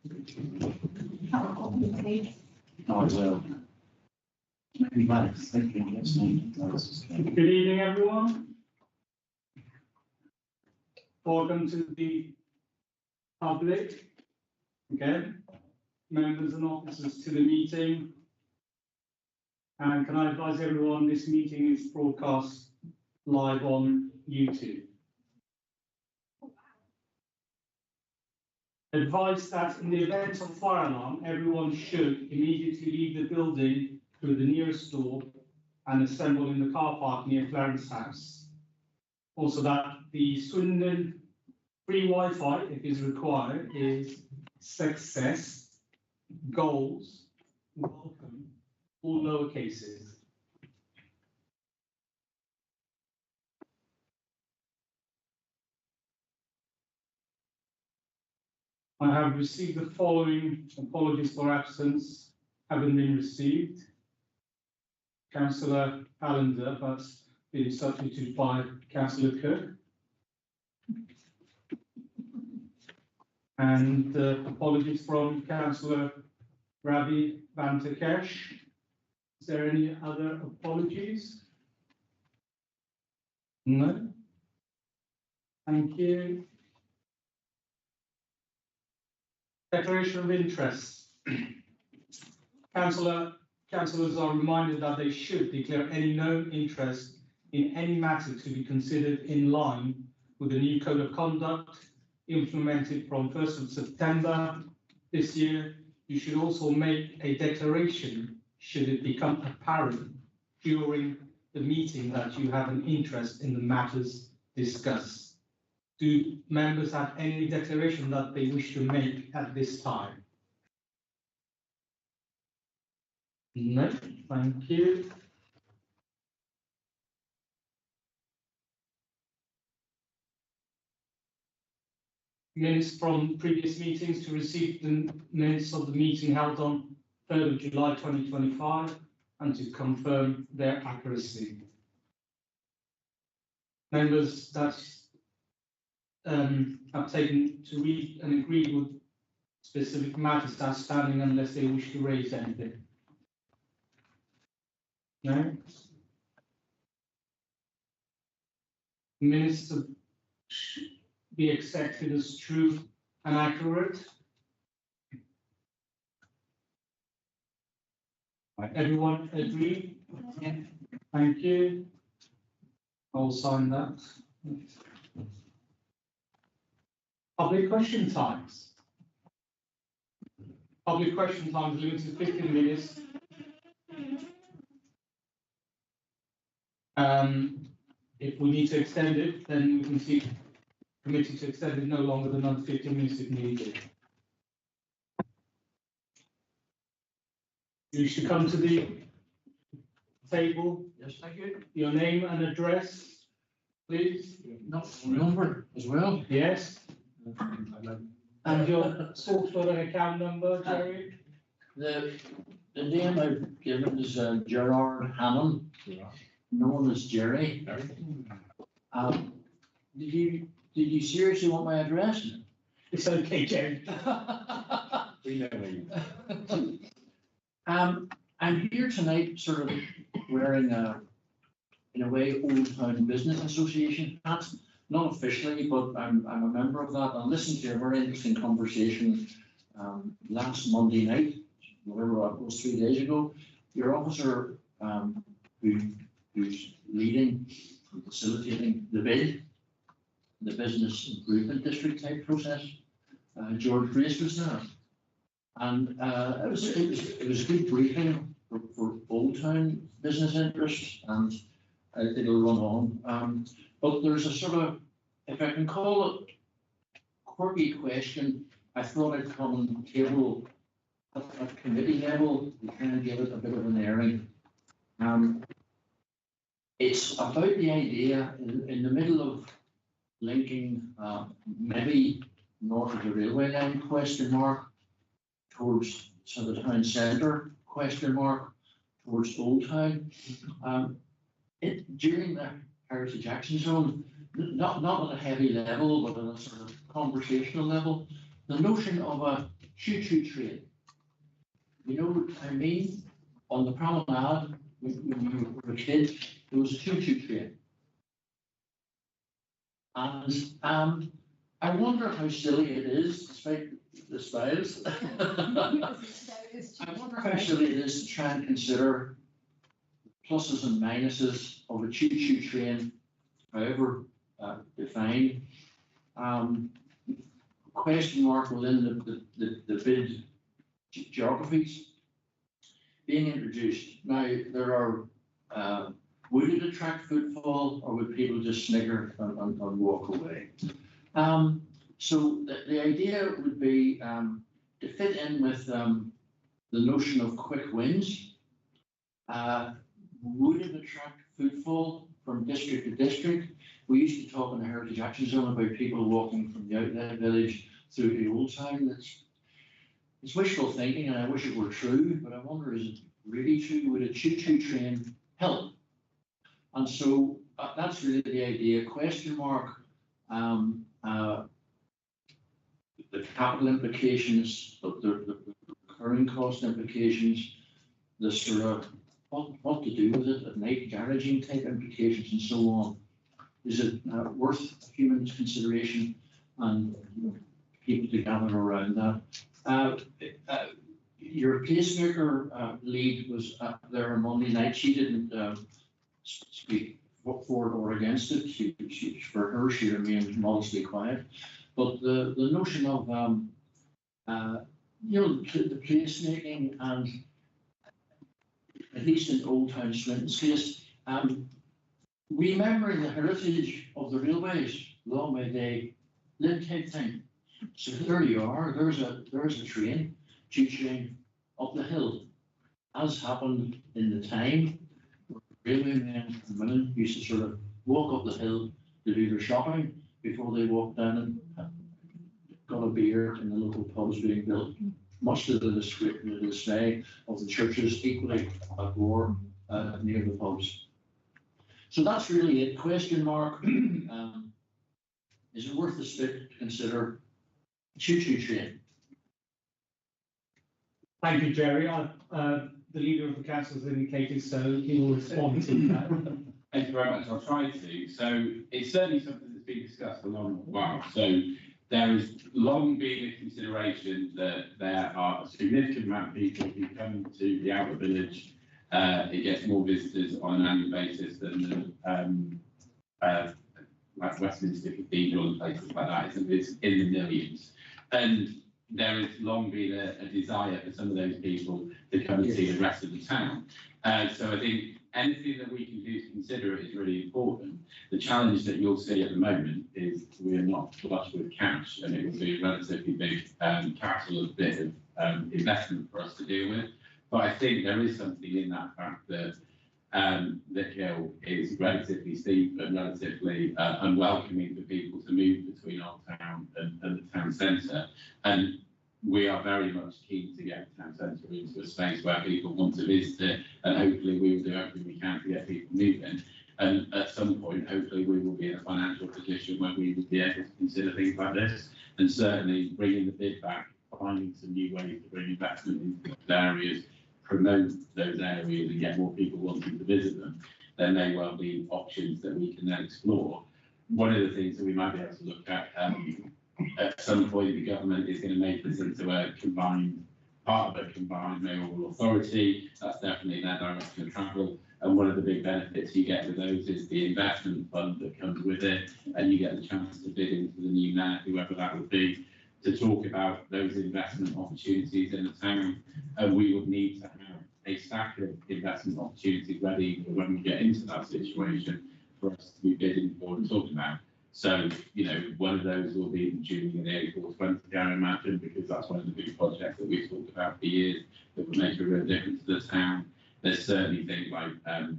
Oh, well. Maybe Max, thank you. Yes, Good evening, everyone. Welcome to the public, again, members and officers to the meeting. And can I advise everyone this meeting is broadcast live on YouTube. Advice that in the event of fire alarm, everyone should immediately leave the building through the nearest door and assemble in the car park near Clarence House. Also that the Swindon free Wi-Fi, if is required, is success, goals, welcome, all lower cases. I have received the following apologies for absence having been received. Councillor Allender, but being substituted by Councillor Cook. And apologies from Councillor Ravi Vantakesh. Is there any other apologies? No. Thank you. Declaration of interest. Councillors are reminded that they should declare any known interest in any matter to be considered in line with the new Code of Conduct implemented from 1st of September this year. You should also make a declaration should it become apparent during the meeting that you have an interest in the matters discussed. Do members have any declaration that they wish to make at this time? No, thank you. Minutes from previous meetings to receive the minutes of the meeting held on 3rd of July 2025 and to confirm their accuracy. Members that have taken to read and agree with specific matters outstanding unless they wish to raise anything. No? Minutes to be accepted as true and accurate. Everyone agree? Yeah. Thank you. I'll sign that. Public question times. Public question times limited to 15 minutes. If we need to extend it, then we can see committee to extend it no longer than another 15 minutes if needed. You should come to the table. Yes, thank you. Your name and address, please. Number as well. Yes. And your source code and account number, Jerry. The name I've given is Gerard Hammond, known as Jerry. Did you seriously want my address? It's okay, Jerry. We know you. I'm here tonight, sort of wearing in a way, Old Town Business Association hat. Not officially, but I'm a member of that. I listened to a very interesting conversation last Monday night, whatever it was, 3 days ago. Your officer, who's leading and facilitating the bid, the business improvement district type process, George Grace was there, and it was a good briefing for Old Town business interests, and I think it'll run on. But there's a sort of, if I can call it, quirky question. I thought I'd come and table at committee level to kind of give it a bit of an airing. It's about the idea in the middle of linking maybe north of the railway line question mark towards sort of the town centre question mark towards Old Town. During the Heritage Action Zone, not at a heavy level, but on a sort of conversational level, the notion of a choo-choo train. You know what I mean? On the promenade, when you were a kid, there was a choo-choo train. And I wonder how silly it is, despite the styles. I wonder how silly it is to try and consider pluses and minuses of a choo-choo train, however defined. Question mark within the bid geographies being introduced. Now, there are, would it attract footfall, or would people just snicker and walk away? So the idea would be to fit in with the notion of quick wins. Would it attract footfall from district to district? We used to talk in the Heritage Action Zone about people walking from the outlet village through the old town. It's wishful thinking, and I wish it were true, but I wonder, is it really true? Would a choo-choo train help? And so that's really the idea. Question mark, the capital implications, the recurring cost implications, the sort of what to do with it at night, garaging type implications, and so on. Is it worth a human's consideration and people to gather around that? Your placemaker lead was there on Monday night. She didn't speak for it or against it. For her, she remained modestly quiet. But the notion of the placemaking, and at least in Old Town Swindon's case, remembering the heritage of the railways, long may they live type thing. So there you are. There's a train choo-chooing up the hill, as happened in the time where railway men and women used to sort of walk up the hill to do their shopping before they walked down and got a beer in the local pubs being built, much to the dismay of the churches equally at war near the pubs. So that's really it. Question mark, is it worth the stick to consider choo-choo train? Thank you, Jerry. The leader of the council has indicated, so he will respond to that. Thank you very much. I'll try to. So it's certainly something that's been discussed for a long while. So there has long been a consideration that there are a significant amount of people who come to the outer village. It gets more visitors on an annual basis than like Westminster Cathedral and places like that. It's in the millions. And there has long been a desire for some of those people to come and see the rest of the town. So I think anything that we can do to consider it is really important. The challenge that you'll see at the moment is we are not flush with cash, and it will be a relatively big capital bit of investment for us to deal with. But I think there is something in that fact that the hill is relatively steep and relatively unwelcoming for people to move between our town and the town centre. And we are very much keen to get the town centre into a space where people want to visit it, and hopefully we will do everything we can to get people moving. And at some point, hopefully we will be in a financial position where we will be able to consider things like this, and certainly bringing the bid back, finding some new ways to bring investment into those areas, promote those areas and get more people wanting to visit them. There may well be options that we can then explore. One of the things that we might be able to look at some point, the government is going to make this into a part of a combined mayoral authority. That's definitely their direction of travel. And one of the big benefits you get with those is the investment fund that comes with it, and you get the chance to bid into the new mayor, whoever that would be, to talk about those investment opportunities in the town. And we would need to have a stack of investment opportunities ready for when we get into that situation for us to be bidding for and talking about. So, one of those will be during the A420, I imagine, because that's one of the big projects that we've talked about for years that would make a real difference to the town. There's certainly things like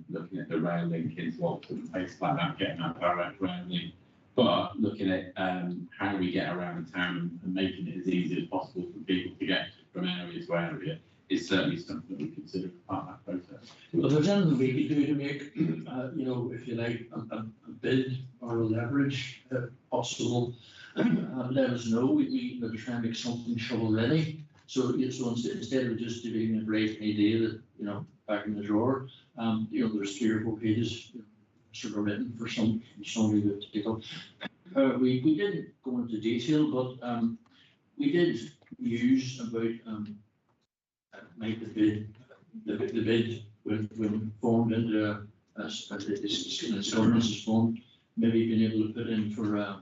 looking at the rail link into Oxford and places like that, getting that direct rail link. But looking at how we get around town and making it as easy as possible for people to get from area to area is certainly something that we consider as part of that process. Well, if there's anything we could do to make, if you like, a bid or a leverage possible, let us know. We're trying to make something shovel ready. So, so instead of just being a great idea that, you know, back in the drawer, you know, there's 3 or 4 pages, you know, sort of written for somebody to pick up. We didn't go into detail, but we did use about make the bid when formed into its governance is formed, maybe being able to put in for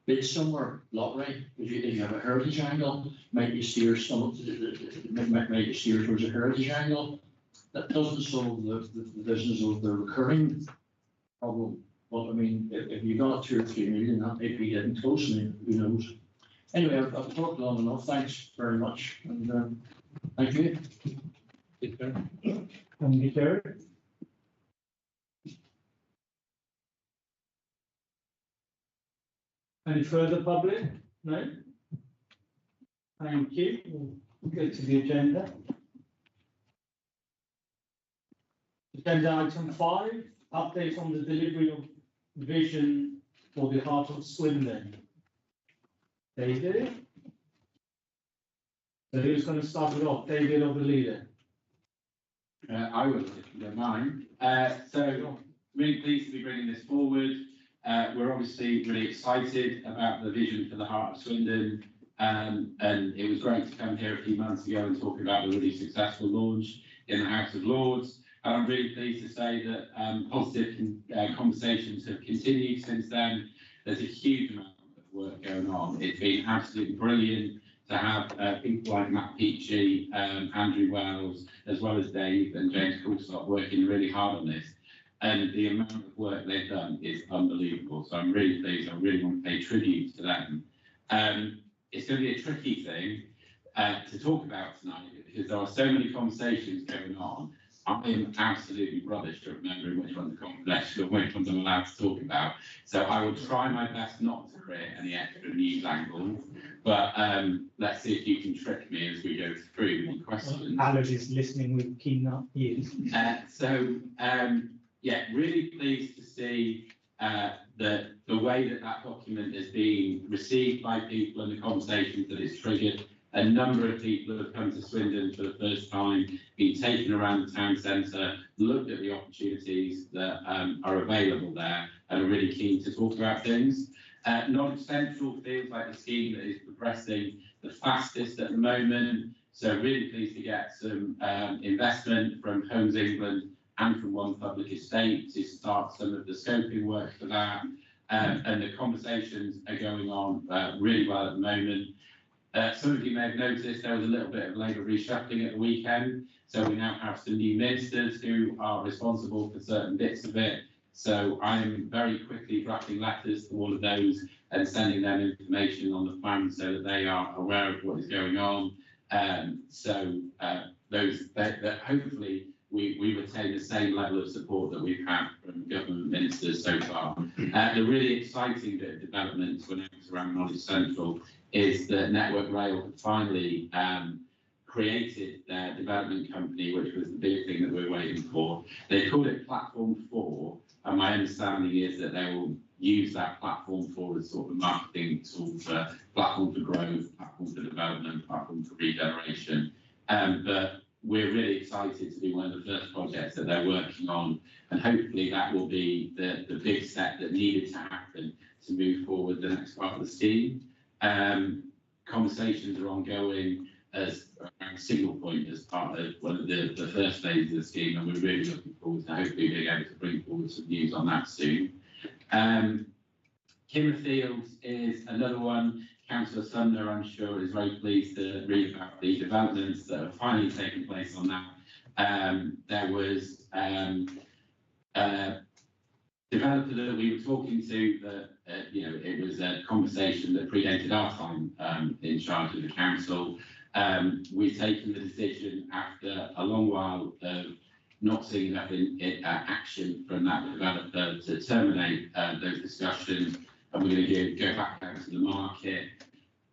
bid somewhere lottery. If you have a heritage angle, might you steer might you steer towards a heritage angle. That doesn't solve the business of the recurring problem. But I mean, if you got 2 or 3 million, that might be getting close. I mean, who knows? Anyway, I've talked long enough. Thanks very much, and thank you. Thank you, Terry. Any further public? No? Thank you. We'll go to the agenda. Agenda item 5, update on the delivery of vision for the heart of Swindon. David? So who's going to start it off, David or the leader? I will, if you don't mind. So really pleased to be bringing this forward. We're obviously really excited about the vision for the heart of Swindon, and it was great to come here a few months ago and talk about the really successful launch in the House of Lords. And I'm really pleased to say that positive conversations have continued since then. There's a huge amount of work going on. It's been absolutely brilliant to have people like Matt Peachy, Andrew Wells, as well as Dave and James Coulsop working really hard on this. And the amount of work they've done is unbelievable. So I'm really pleased. I really want to pay tribute to them. It's going to be a tricky thing to talk about tonight because there are so many conversations going on. I am absolutely rubbish at remembering which ones are confidential and which ones I'm allowed to talk about. So I will try my best not to create any extra news angles. But let's see if you can trick me as we go through the questions. Alan is listening with keen ears. Yeah, really pleased to see the way that document is being received by people and the conversations that it's triggered. A number of people have come to Swindon for the first time, been taken around the town centre, looked at the opportunities that are available there, and are really keen to talk about things. Knowledge Central feels like the scheme that is progressing the fastest at the moment. So really pleased to get some investment from Homes England and from One Public Estate to start some of the scoping work for that. And the conversations are going on really well at the moment. Some of you may have noticed there was a little bit of Labour reshuffling at the weekend. So we now have some new ministers who are responsible for certain bits of it. So I am very quickly drafting letters to all of those and sending them information on the plan so that they are aware of what is going on. That hopefully we retain the same level of support that we've had from government ministers so far. The really exciting bit of development to announce around Knowledge Central is that Network Rail finally created their development company, which was the big thing that we were waiting for. They called it Platform 4, and my understanding is that they will use that Platform 4 as sort of a marketing tool for platform for growth, platform for development, platform for regeneration. But we're really excited to be one of the first projects that they're working on, and hopefully that will be the big step that needed to happen to move forward the next part of the scheme. Conversations are ongoing as around Single Point as part of one of the first phases of the scheme, and we're really looking forward to hopefully being able to bring forward some news on that soon. Kimmerfields is another one. Councillor Sumner, I'm sure, is very pleased to read about the developments that have finally taken place on that. There was a developer that we were talking to that, it was a conversation that predated our time in charge of the council. We've taken the decision after a long while of not seeing enough action from that developer to terminate those discussions, and we're going to go back out to the market.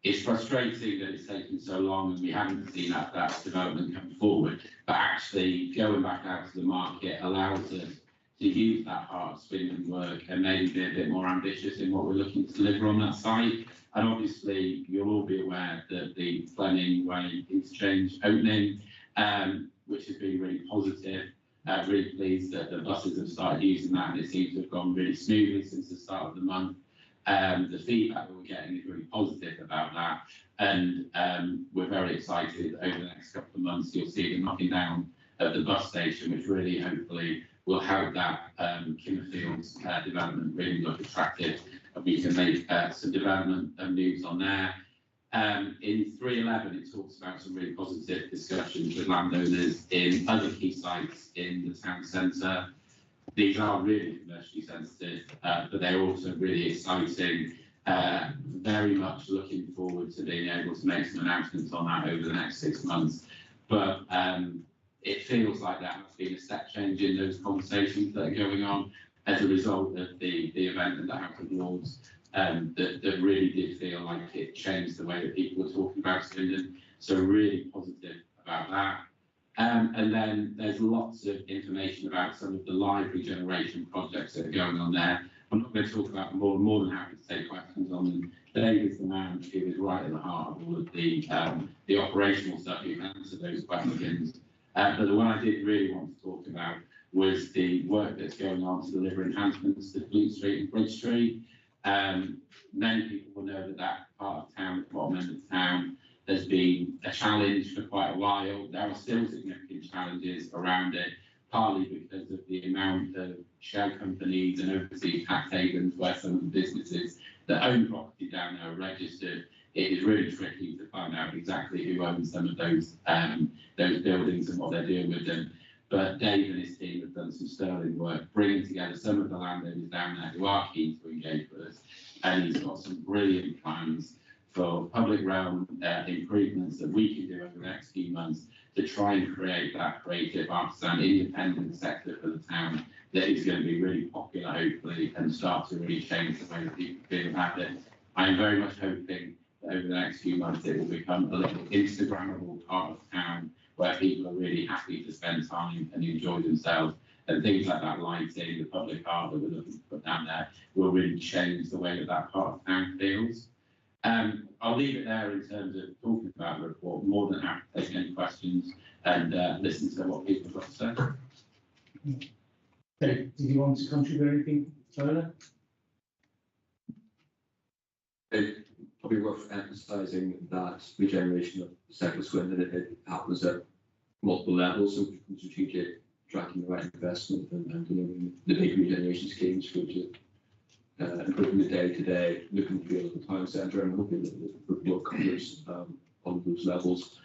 It's frustrating that it's taken so long and we haven't seen that development come forward, but actually going back out to the market allows us to use that heart of Swindon work and maybe be a bit more ambitious in what we're looking to deliver on that site. And obviously, you'll all be aware that the Fleming Way interchange opening, which has been really positive. Really pleased that the buses have started using that, and it seems to have gone really smoothly since the start of the month. The feedback that we're getting is really positive about that, and we're very excited over the next couple of months. You'll see the knocking down of the bus station, which really hopefully will help that Kimmerfields development really look attractive, and we can make some development moves on there. In 311, it talks about some really positive discussions with landowners in other key sites in the town centre. These are really commercially sensitive, but they're also really exciting. Very much looking forward to being able to make some announcements on that over the next 6 months. But it feels like there has been a step change in those conversations that are going on as a result of the event in the House of Lords. That really did feel like it changed the way that people were talking about Swindon. So really positive about that. And then there's lots of information about some of the library generation projects that are going on there. I'm not going to talk about them all. I'm more than happy to take questions on them. David's the man who is right at the heart of all of the operational stuff. You can answer those questions. But the one I did really want to talk about was the work that's going on to deliver enhancements to Fleet Street and Bridge Street. Many people will know that that part of town, the bottom end of town, has been a challenge for quite a while. There are still significant challenges around it, partly because of the amount of shell companies and overseas tax havens where some of the businesses that own property down there are registered. It is really tricky to find out exactly who owns some of those buildings and what they're doing with them. But Dave and his team have done some sterling work, bringing together some of the landowners down there who are keen to engage with us. And he's got some brilliant plans for public realm improvements that we can do over the next few months to try and create that creative, artisan, independent sector for the town that is going to be really popular, hopefully, and start to really change the way that people feel about it. I am very much hoping that over the next few months it will become a little Instagrammable part of town where people are really happy to spend time and enjoy themselves. And things like that lighting, the public art that we're looking to put down there will really change the way that that part of town feels. I'll leave it there in terms of talking about the report. More than happy to take any questions and listen to what people have got to say. Dave, did you want to contribute anything further? It's probably worth emphasising that regeneration of Central Swindon, it happens at multiple levels, so from strategic, tracking the right investment and delivering the big regeneration schemes through to improving the day-to-day look and feel of the town centre, and hoping that the report covers on those levels.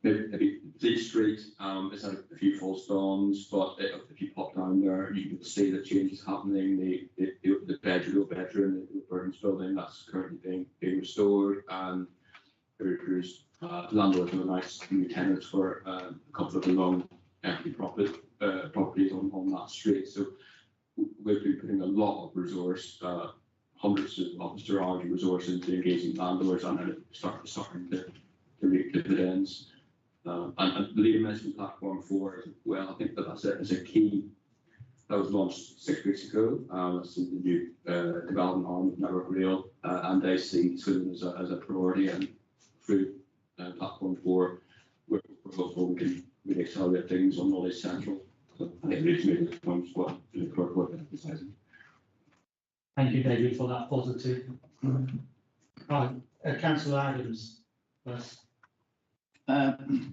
Maybe Fleet Street has had a few false dawns, but if you pop down there, you can see the changes happening. The bedroom, the Burns building, that's currently being restored, and there's landlords have announced new tenants for a couple of the long empty properties on that street. So we've been putting a lot of resource, hundreds of officer hours of resource into engaging landlords, and then starting to reap dividends. And the leader management platform for as well, I think that's a key. That was launched 6 weeks ago. That's the new development arm of Network Rail, and they see Swindon as a priority and through platform for we're hopeful we can really accelerate things on Knowledge Central. So I think it's made the point what the court work emphasising. Thank you, David, for that positive. Right, Councillor Adams first. Thank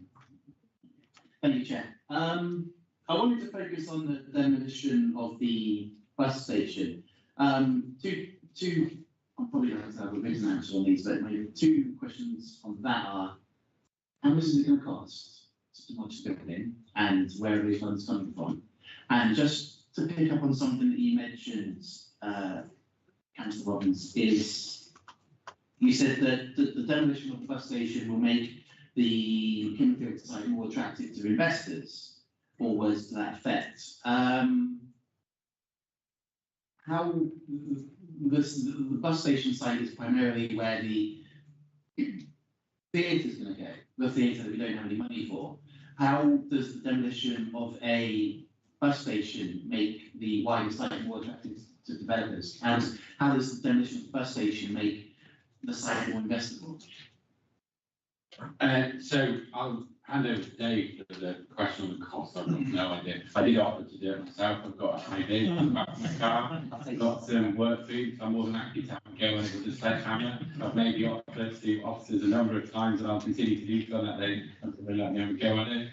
you, Chair. I wanted to focus on the demolition of the bus station. Two, I'm probably going to have a written answer on these, but maybe two questions on that are, how much is it going to cost to demolish the building, and where are these funds coming from? And just to pick up on something that you mentioned, Councillor Robbins, is you said that the demolition of the bus station will make the Kimmerfields site more attractive to investors, or words to that effect. How the bus station site is primarily where the theatre is going to go, the theatre that we don't have any money for. How does the demolition of a bus station make the wider site more attractive to developers? And how does the demolition of the bus station make the site more investable? So I'll hand over to Dave for the question on the cost. I've got no idea. I did offer to do it myself. I've got an idea about my car. I've got some work food. So I'm more than happy to have a go on it with a sledgehammer. I've maybe offered to officers a number of times, and I'll continue to do so on that day until they let me have a go on it.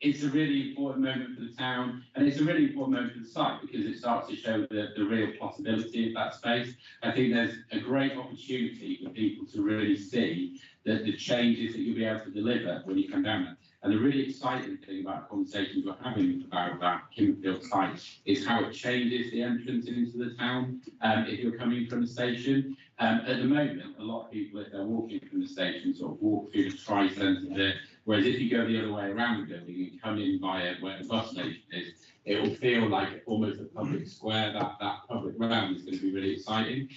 It's a really important moment for the town, and it's a really important moment for the site because it starts to show the real possibility of that space. I think there's a great opportunity for people to really see the changes that you'll be able to deliver when you come down there. And the really exciting thing about conversations we're having about that Kimberfield site is how it changes the entrance into the town if you're coming from the station. At the moment, a lot of people, if they're walking from the station, sort of walk through the tri-centre there, whereas if you go the other way around the building and come in via where the bus station is, it will feel like almost a public square. That public round is going to be really exciting.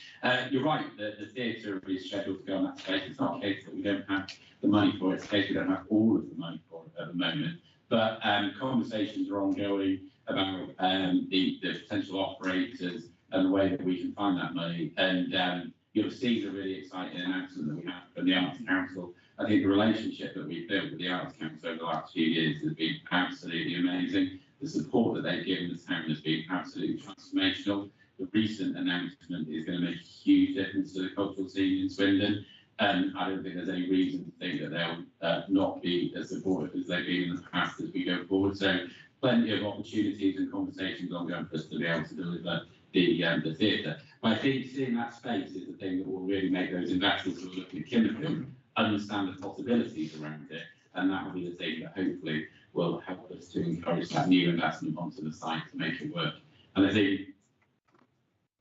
You're right, the theatre is scheduled to go on that space. It's not a case that we don't have the money for it. It's a case we don't have all of the money for it at the moment. But conversations are ongoing about the potential operators and the way that we can find that money. And you'll see the really exciting announcement that we have from the Arts Council. I think the relationship that we've built with the Arts Council over the last few years has been absolutely amazing. The support that they've given the town has been absolutely transformational. The recent announcement is going to make a huge difference to the cultural scene in Swindon. And I don't think there's any reason to think that they'll not be as supportive as they've been in the past as we go forward. So plenty of opportunities and conversations ongoing for us to be able to deliver the theatre. But I think seeing that space is the thing that will really make those investors who are looking at Kimberfield understand the possibilities around it. And that will be the thing that hopefully will help us to encourage that new investment onto the site to make it work. And I think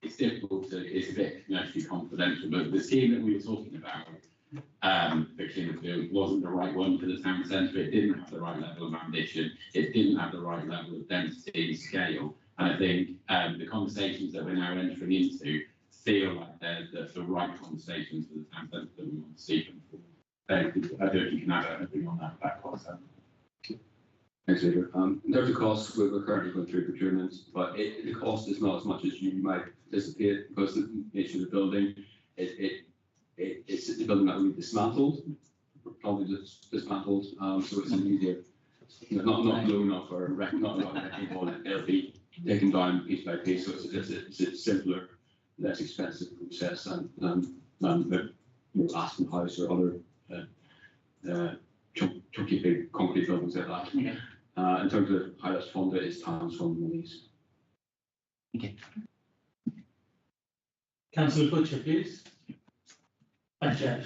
it's difficult to, it's a bit commercially confidential, but the scheme that we were talking about for Kimberfield wasn't the right one for the town centre. It didn't have the right level of ambition. It didn't have the right level of density and scale. And I think the conversations that we're now entering into feel like they're the right conversations for the town centre that we want to see come forward. I don't know if you can add anything on that concept. Thanks, Peter. In terms of costs, we're currently going through procurement, but the cost is not as much as you might anticipate because of the nature of the building. It's the building that will be dismantled, probably dismantled. So it's an easier, not blown up or not wrecking ball. It'll be taken down piece by piece. So it's a simpler, less expensive process than Aspen House or other chunky big concrete buildings like that. Okay. In terms of how that's funded, it's towns funding these. Okay. Councillor Butcher, please. Thanks, Chair.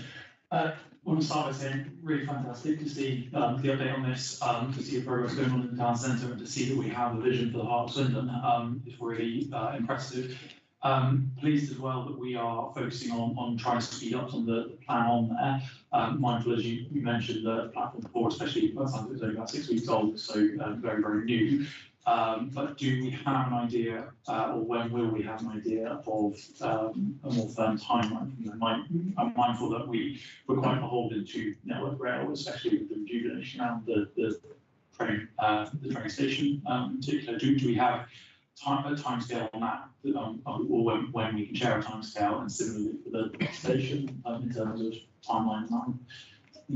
I want to start by saying really fantastic to see the update on this, to see the progress going on in the town centre and to see that we have a vision for the heart of Swindon is really impressive. Pleased as well that we are focusing on trying to speed up some of the plan on there. Mindful, as you mentioned, the platform 4, especially by the time it was only about 6 weeks old, so very, very new. But do we have an idea, or when will we have an idea of a more firm timeline? I'm mindful that we're quite beholden to Network Rail, especially with the rejuvenation around the train station in particular. Do we have a timescale on that, or when we can share a timescale, and similarly for the station in terms of timeline on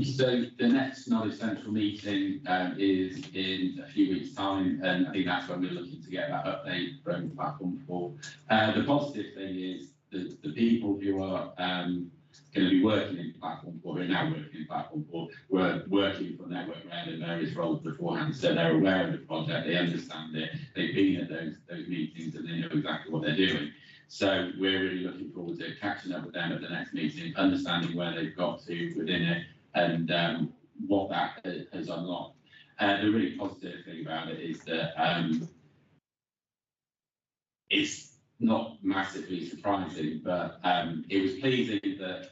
So the next Knowledge Central meeting is in a few weeks' time, and I think that's when we're looking to get that update from Platform 4. The positive thing is that the people who are going to be working in Platform 4, who are now working in Platform 4, were working for Network Rail in various roles beforehand, so they're aware of the project, they understand it, they've been at those meetings, and they know exactly what they're doing. So we're really looking forward to catching up with them at the next meeting, understanding where they've got to within it, and what that has unlocked. The really positive thing about it is that it's not massively surprising, but it was pleasing that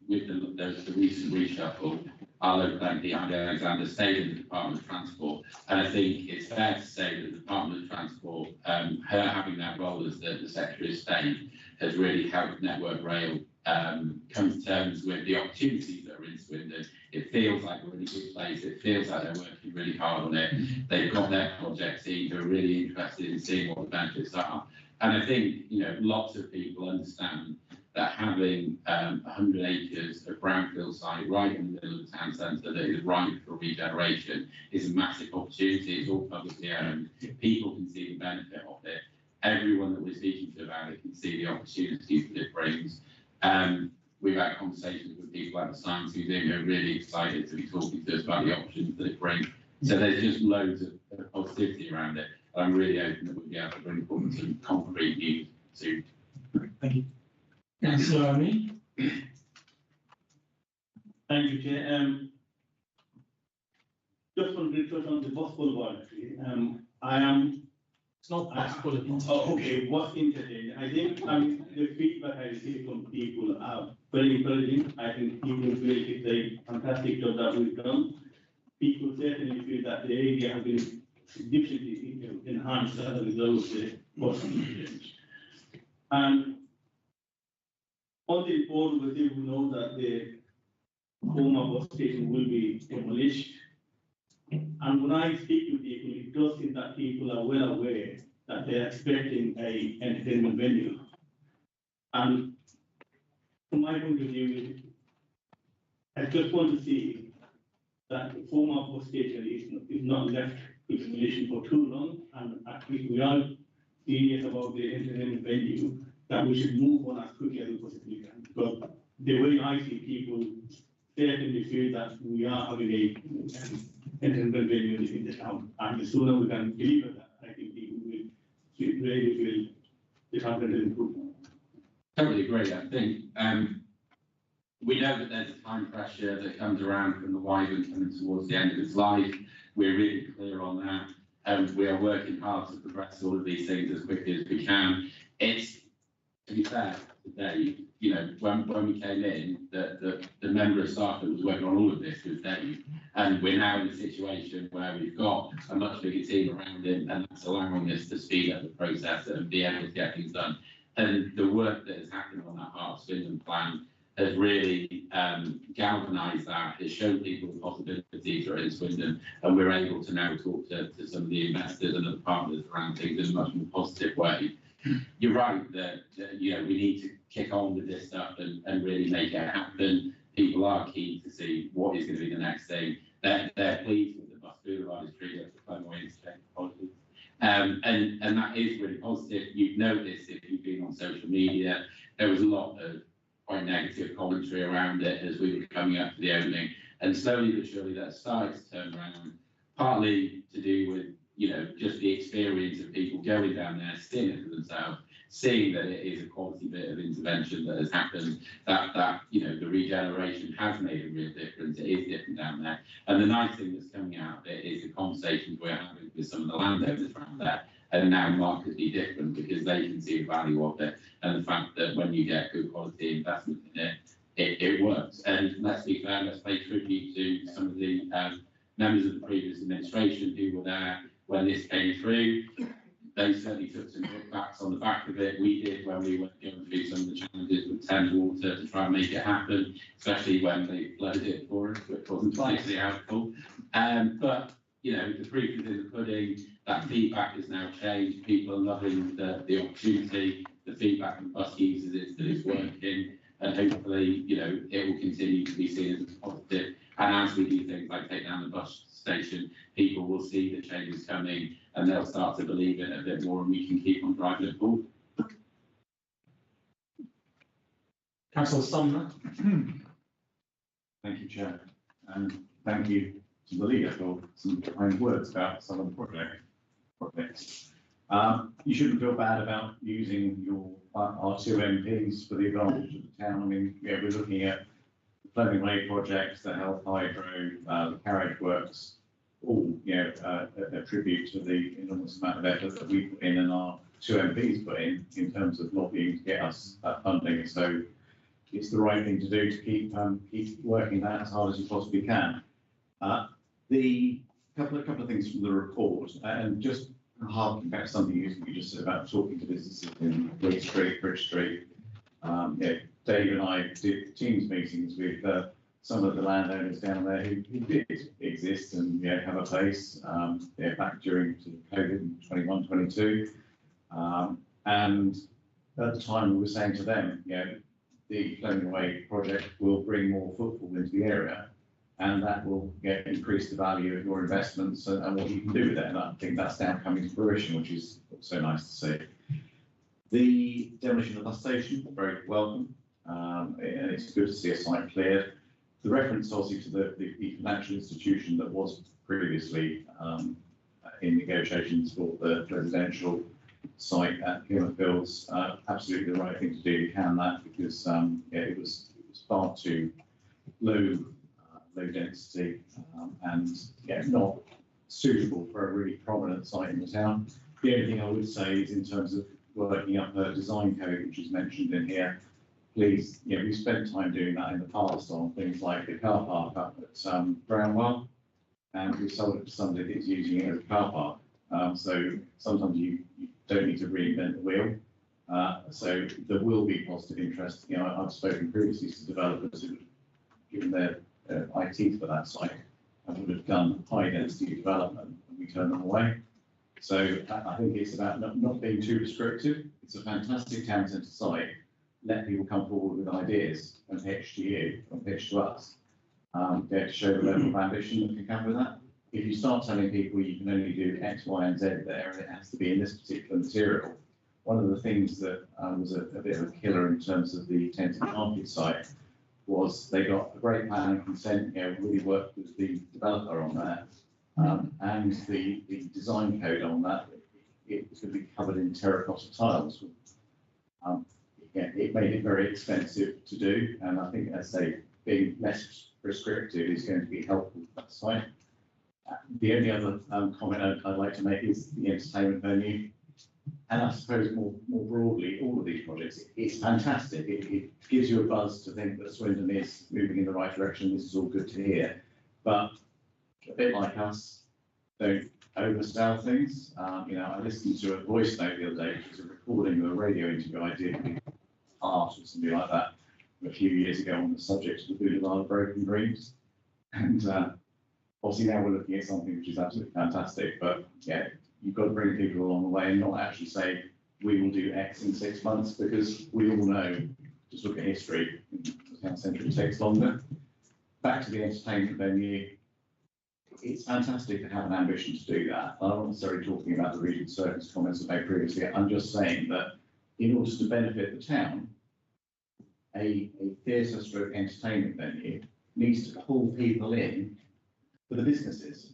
with the recent reshuffle, our local MP, Andy Alexander, stayed in the Department of Transport. And I think it's fair to say that the Department of Transport, her having that role as the Secretary of State, has really helped Network Rail come to terms with the opportunities that are in Swindon. It feels like we're in a good place. It feels like they're working really hard on it. They've got their project team who are really interested in seeing what the benefits are. And I think, lots of people understand that having 100 acres of brownfield site right in the middle of the town centre that is ripe for regeneration is a massive opportunity. It's all publicly owned. People can see the benefit of it. Everyone that we're speaking to about it can see the opportunities that it brings. We've had conversations with people at the Science Museum who are really excited to be talking to us about the options that it brings. So there's just loads of positivity around it. I'm really hoping that we'll be able to bring forward some concrete news soon. Thank you. Councillor O'Neill. Thank you, Chair. Just want to touch on the bus boulevard, actually. It's not possible. Okay, what's interesting, I think, the feedback I received from people are very encouraging. I think people feel it's a fantastic job that we've done. People certainly feel that the area has been significantly enhanced as a result of the bus. And on the report, we know that the former bus station will be demolished. And when I speak to people, it does seem that people are well aware that they're expecting a entertainment venue. And from my point of view, I just want to see that the former bus station is not left with demolition for too long. And if we are serious about the entertainment venue, that we should move on as quickly as we possibly can. Because the way I see people certainly feel that we are having a entertainment venue in the town. And the sooner we can deliver that, I think people will really feel the town can improve. Totally agree. I think we know that there's a time pressure that comes around from the Wyvern coming towards the end of its life. We're really clear on that. And we are working hard to progress all of these things as quickly as we can. It's, to be fair, today, when we came in, the member of staff that was working on all of this was Dave. And we're now in a situation where we've got a much bigger team around him, and that's allowing us to speed up the process and be able to get things done. And the work that has happened on that Heart of Swindon plan has really galvanised that, has shown people the possibilities that are in Swindon, and we're able to now talk to some of the investors and other partners around things in a much more positive way. You're right that we need to kick on with this stuff and really make it happen. People are keen to see what is going to be the next thing. They're pleased with the bus boulevard is treated as a fun way to take policies. And that is really positive. You've noticed if you've been on social media, there was a lot of quite negative commentary around it as we were coming up to the opening. And slowly but surely that started to turn around, partly to do with just the experience of people going down there, seeing it for themselves, seeing that it is a quality bit of intervention that has happened, that the regeneration has made a real difference. It is different down there. And the nice thing that's coming out of it is the conversations we're having with some of the landowners around there are now markedly different because they can see the value of it and the fact that when you get good quality investment in it, it works. And let's be fair, let's pay tribute to some of the members of the previous administration who were there when this came through. They certainly took some kickbacks on the back of it. We did when we were going through some of the challenges with Thames Water to try and make it happen, especially when they flooded it for us, which wasn't particularly helpful. But the proof is in the pudding. That feedback has now changed. People are loving the opportunity. The feedback from bus users is that it's working, and hopefully, it will continue to be seen as positive. And as we do things like take down the bus station, people will see the changes coming and they'll start to believe in it a bit more, and we can keep on driving it forward. Councillor Sumner. Thank you, Chair. And thank you to the leader for some kind words about some of the projects. You shouldn't feel bad about using our two MPs for the advantage of the town. I mean, we're looking at the Fleming Way projects, the Health Hydro, the Carriage Works, all a tribute to the enormous amount of effort that we put in and our two MPs put in terms of lobbying to get us that funding. So it's the right thing to do to keep working that as hard as you possibly can. The couple of things from the report, and just harking back to something you just said about talking to businesses in Fleet Street, Bridge Street. Dave and I did Teams meetings with some of the landowners down there who did exist and have a place back during COVID in 21, 22. And at the time, we were saying to them, you know, the Floating Away project will bring more footfall into the area, and that will increase the value of your investments and what you can do with it. And I think that's now coming to fruition, which is so nice to see. The demolition of the bus station, very welcome. And it's good to see a site cleared. The reference obviously to the financial institution that was previously in negotiations for the residential site at Plymouth Fields, absolutely the right thing to do. You can that because it was far too low density and not suitable for a really prominent site in the town. The only thing I would say is in terms of working up the design code, which is mentioned in here, please, we spent time doing that in the past on things like the car park up at Brownwell, and we sold it to somebody that's using it as a car park. So sometimes you don't need to reinvent the wheel. So there will be positive interest. I've spoken previously to developers who have given their IT for that site and would have done high density development, and we turn them away. So I think it's about not being too restrictive. It's a fantastic town centre site. Let people come forward with ideas and pitch to you and pitch to us. To show the level of ambition that can come with that. If you start telling people you can only do X, Y, and Z there, and it has to be in this particular material, one of the things that was a bit of a killer in terms of the tented market site was they got a great planning consent, really worked with the developer on that, and the design code on that, it was going to be covered in terracotta tiles. It made it very expensive to do, and I think, as I say, being less prescriptive is going to be helpful for that site. The only other comment I'd like to make is the entertainment venue. And I suppose more broadly, all of these projects, it's fantastic. It gives you a buzz to think that Swindon is moving in the right direction. This is all good to hear. But a bit like us, don't oversell things. I listened to a voice note the other day, which was a recording of a radio interview I did with Art or something like that a few years ago on the subject of the Boulevard of Broken Dreams. And obviously now we're looking at something which is absolutely fantastic. But you've got to bring people along the way and not actually say, we will do X in 6 months, because we all know, just look at history, in the town centre, it takes longer. Back to the entertainment venue, it's fantastic to have an ambition to do that. I'm not necessarily talking about the Regent Circus comments I made previously. I'm just saying that in order to benefit the town, a theatre / entertainment venue needs to pull people in for the businesses.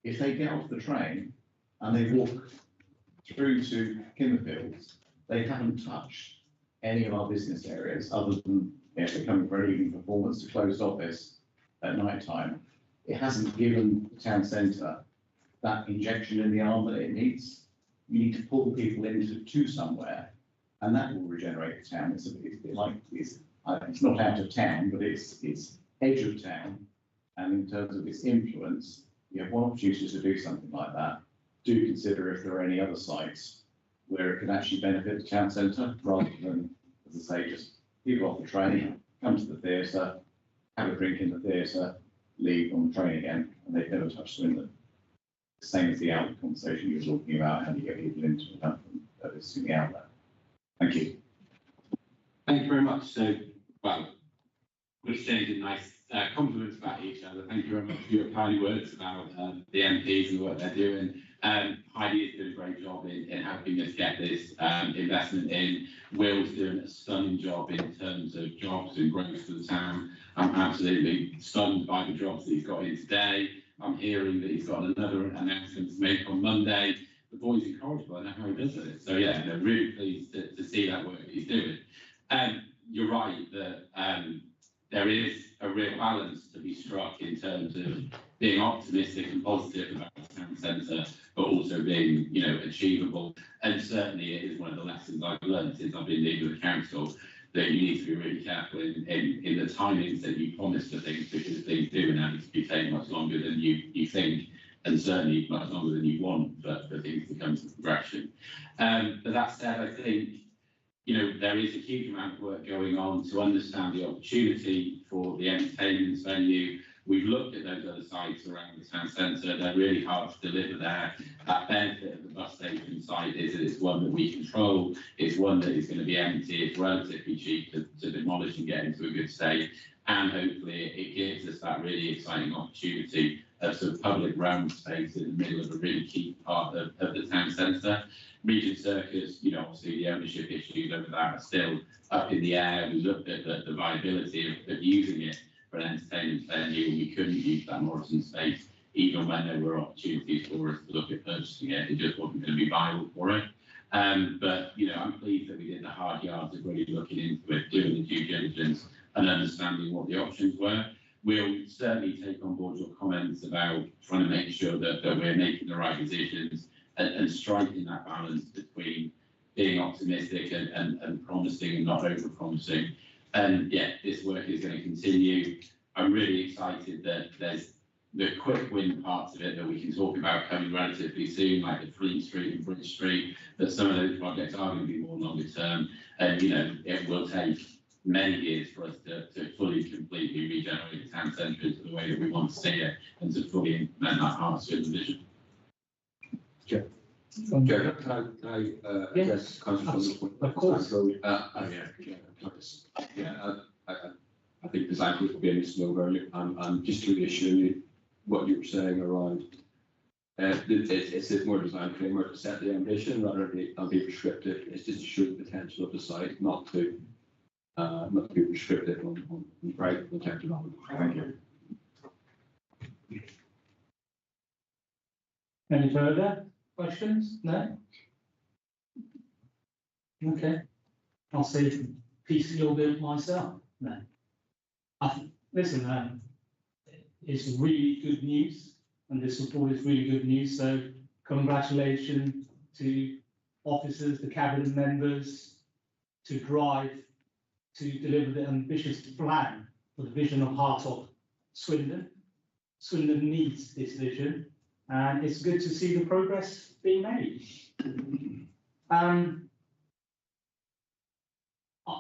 If they get off the train and they walk through to Kimmerfields, they haven't touched any of our business areas other than if they're coming for an evening performance to closed office at night time. It hasn't given the town centre that injection in the arm that it needs. You need to pull people into somewhere, and that will regenerate the town. It's not out of town, but it's edge of town, and in terms of its influence, you have one opportunity to do something like that. Do consider if there are any other sites where it can actually benefit the town centre, rather than, as I say, just people off the train, come to the theatre, have a drink in the theatre, leave on the train again, and they've never touched Swindon. The same as the outlet conversation you were talking about, how do you get people into the outlet? Thank you. Thank you very much. So, well, we're exchanging nice compliments about each other. Thank you very much for your kind words about the MPs and what they're doing. Heidi is doing a great job in helping us get this investment in. Will's doing a stunning job in terms of jobs and growth for the town. I'm absolutely stunned by the jobs that he's got in today. I'm hearing that he's got another announcement to make on Monday. The boy's incorrigible. I know how he does it. So yeah, they're really pleased to see that work that he's doing. You're right that there is a real balance to be struck in terms of being optimistic and positive about the town centre, but also being, achievable. And certainly it is one of the lessons I've learned since I've been leader of the council, that you need to be really careful in the timings that you promise for things, because things do inevitably take much longer than you think, and certainly much longer than you want for things to come to progression. But that said, I think, there is a huge amount of work going on to understand the opportunity for the entertainment venue, We've looked at those other sites around the town centre. They're really hard to deliver there. That benefit of the bus station site is that it's one that we control. It's one that is going to be empty. It's relatively cheap to demolish and get into a good state. And hopefully it gives us that really exciting opportunity of sort of public realm space in the middle of a really key part of the town centre. Regent Circus, you know, obviously the ownership issues over that are still up in the air. We looked at the viability of using it for an entertainment venue, and we couldn't use that Morrison space, even when there were opportunities for us to look at purchasing it. It just wasn't going to be viable for it. But, you know, I'm pleased that we did the hard yards of really looking into it, doing the due diligence and understanding what the options were. We'll certainly take on board your comments about trying to make sure that we're making the right decisions and striking that balance between being optimistic and promising and not over-promising. And yeah, this work is going to continue. I'm really excited that there's the quick win parts of it that we can talk about coming relatively soon, like the Fleet Street and Bridge Street, that some of those projects are going to be more longer term. And, you know, it will take many years for us to fully, completely regenerate the town centre into the way that we want to see it and to fully implement that Heart of Swindon vision. Chair, can I address Councillor on this point? Of course. I think design group will be a misnomer, and just to reassure you, what you were saying around it's a more design framework to set the ambition rather than be prescriptive. It's just to show the potential of the site, not to be prescriptive on private tech development. Thank you. Any further questions? No? Okay. I'll say peace a little bit myself. No. Listen, it's really good news, and this report is really good news. So congratulations to officers, the cabinet members, to drive to deliver the ambitious plan for the vision of Heart of Swindon. Swindon needs this vision, and it's good to see the progress being made.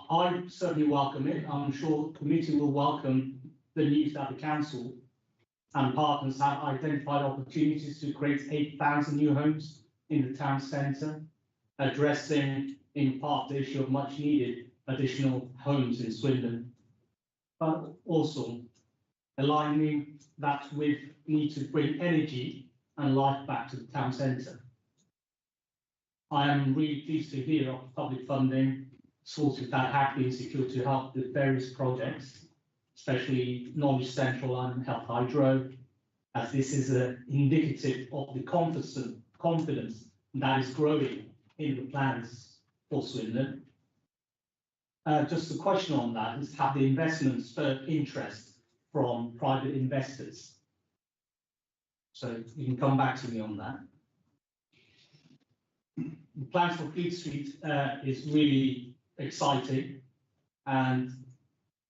I certainly welcome it. I'm sure the committee will welcome the news that the council and partners have identified opportunities to create 8,000 new homes in the town centre, addressing in part the issue of much needed additional homes in Swindon, but also aligning that with need to bring energy and life back to the town centre. I am really pleased to hear of public funding sources that have been secured to help the various projects, especially Knowledge Central and Health Hydro, as this is indicative of the confidence that is growing in the plans for Swindon. Just a question on that is, have the investments spurred interest from private investors? So you can come back to me on that. The plans for Fleet Street is really exciting, and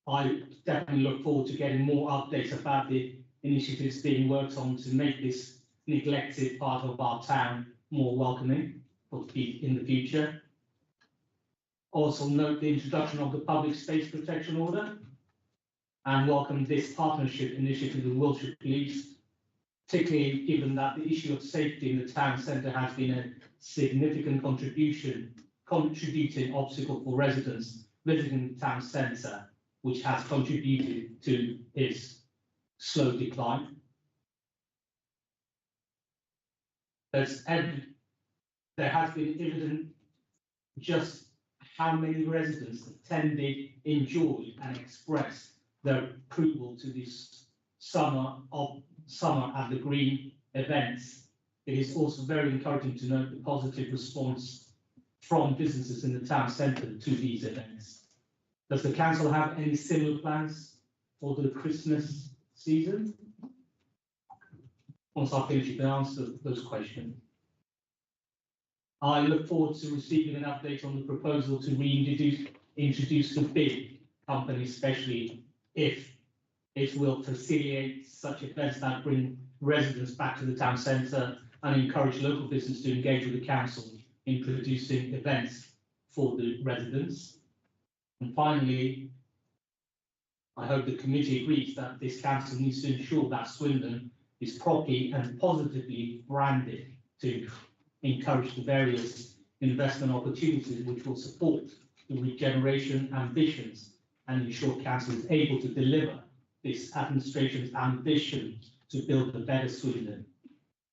I definitely look forward to getting more updates about the initiatives being worked on to make this neglected part of our town more welcoming in the future. Also note the introduction of the Public Space Protection Order, and welcome this partnership initiative with Wiltshire Police, particularly given that the issue of safety in the town centre has been a significant contributing obstacle for residents visiting the town centre, which has contributed to its slow decline. There has been evident just how many residents attended, enjoyed, and expressed their approval to this summer at the Green events. It is also very encouraging to note the positive response from businesses in the town centre to these events. Does the council have any similar plans for the Christmas season? Once I finish, you can answer those questions. I look forward to receiving an update on the proposal to introduce the big company, especially if it will facilitate such events that bring residents back to the town centre and encourage local business to engage with the council in producing events for the residents. And finally, I hope the committee agrees that this council needs to ensure that Swindon is properly and positively branded to encourage the various investment opportunities which will support the regeneration ambitions and ensure council is able to deliver this administration's ambition to build a better Swindon.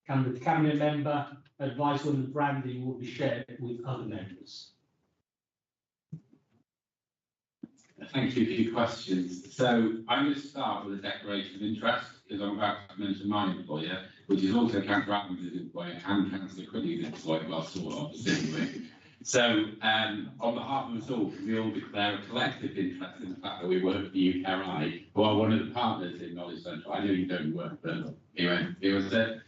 Can the cabinet member advise when the branding will be shared with other members? Thank you for your questions. So I'm going to start with a declaration of interest because I'm about to mention my employer, which is also Councillor Adams' employer and Councillor Quigley's employer, well, sort of, presumably. So on behalf of us all, can we all declare a collective interest in the fact that we work for UKRI, who are one of the partners in Knowledge Central. I know you don't work, but anyway, who was it?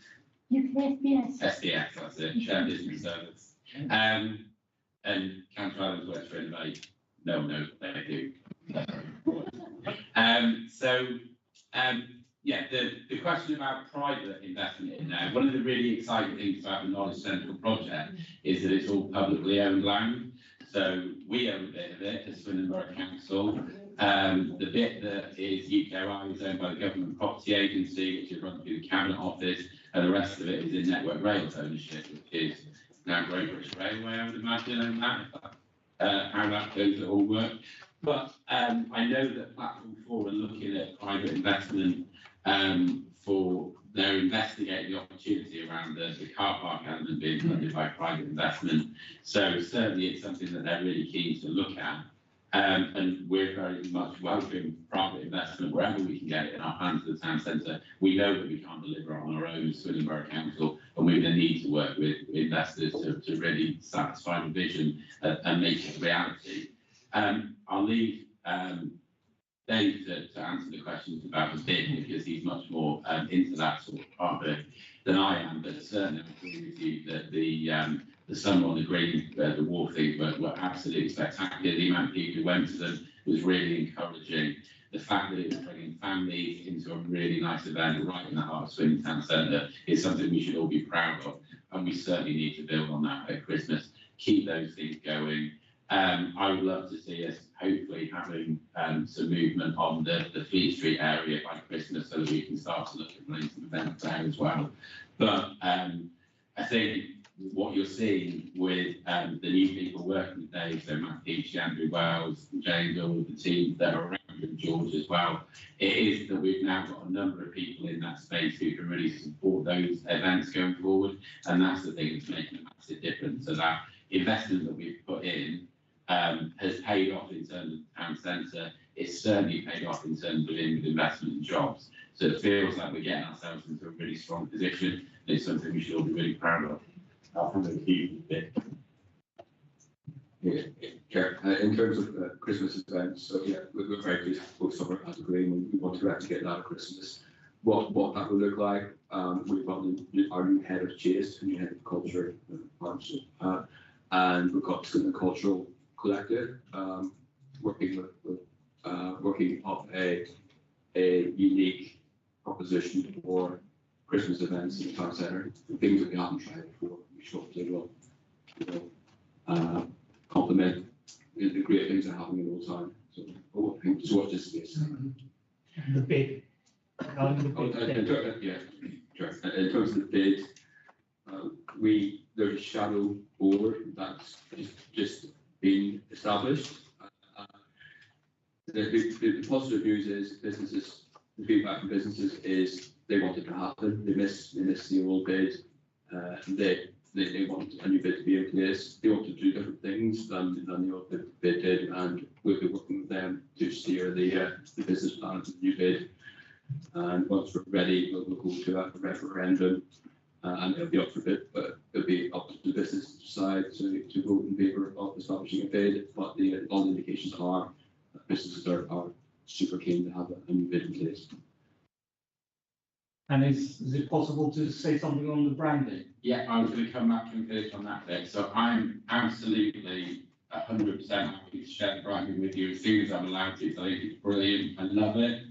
SBS. SBS, that's it, Shared Business Service. And Councillor Adams works for Innovate. No, they do. Yeah, the question about private investment in there, one of the really exciting things about the Knowledge Central project is that it's all publicly owned land. So we own a bit of it as Swindon Borough Council. The bit that is UKRI is owned by the Government Property Agency, which is run through the Cabinet Office, and the rest of it is in Network Rail's ownership, which is now Great British Railway, I would imagine, and that. How that goes to all work. But I know that Platform 4 are looking at private investment they're investigating the opportunity around the car park element being funded by private investment. So certainly it's something that they're really keen to look at. And we're very much welcoming private investment wherever we can get it in our hands of the town centre. We know that we can't deliver on our own as Swindon Borough Council, and we're going to need to work with investors to really satisfy the vision and make it a reality. I'll leave Dave to answer the questions about the bid because he's much more into that sort of part of it than I am, but certainly I agree with you that the summer on the green, the wharf things were absolutely spectacular. The amount of people who went to them was really encouraging. The fact that it was bringing families into a really nice event right in the heart of Swindon Town Centre is something we should all be proud of, and we certainly need to build on that at Christmas. Keep those things going. I would love to see us hopefully having some movement on the Fleet Street area by Christmas so that we can start to look at running some events there as well. But I think what you're seeing with the new people working today, so Matt Peachy, Andrew Wells, James, all of the teams that are around, and George as well, it is that we've now got a number of people in that space who can really support those events going forward, and that's the thing that's making a massive difference. So that investment that we've put in has paid off in terms of the town centre. It's certainly paid off in terms of investment and jobs. So it feels like we're getting ourselves into a really strong position. It's something we should all be really proud of. From the key bit. Yeah, in terms of Christmas events, so yeah, we're very pleased with summer at the green, and we want to replicate that at Christmas. What that will look like, we've got our new head of chase, a new head of culture, and we've got the cultural collective working up a unique proposition for Christmas events in the town centre, things that we haven't tried before. We hopefully will complement the great things that are happening all the time. So, just watch this space. The bid. Yeah, sure. In terms of the bid, there's a shadow board that's just been established. The positive news is businesses, the feedback from businesses is they want it to happen. They miss the old bid. They want a new bid to be in place. They want to do different things than the old bid did, and we'll be working with them to steer the business plan to the new bid. And once we're ready, we'll go to a referendum, and it'll be up for bid, but it'll be up to the business to decide to vote in favour of establishing a bid. But all the indications are that businesses are super keen to have a new bid in place. And is it possible to say something on the branding? Yeah, I was going to come back and finish on that bit. So I'm absolutely 100% happy to share the branding with you as soon as I'm allowed to. So I think it's brilliant. I love it.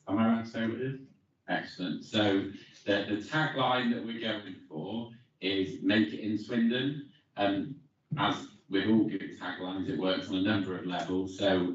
Am I right? So it is. Excellent. So the tagline that we're going for is "Make it in Swindon." As with all good taglines, it works on a number of levels. So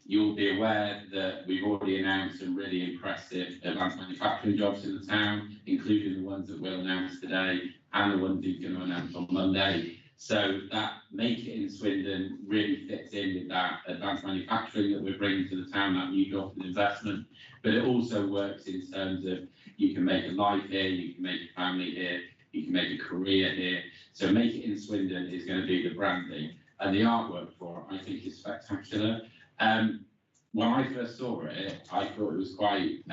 you'll be aware that we've already announced some really impressive advanced manufacturing jobs in the town, including the ones that we'll announce today and the ones he's going to announce on Monday. So that Make It in Swindon really fits in with that advanced manufacturing that we're bringing to the town, that new growth and investment. But it also works in terms of you can make a life here, you can make a family here, you can make a career here. So Make It in Swindon is going to be the branding, and the artwork for it I think is spectacular. When I first saw it, I thought it was quite,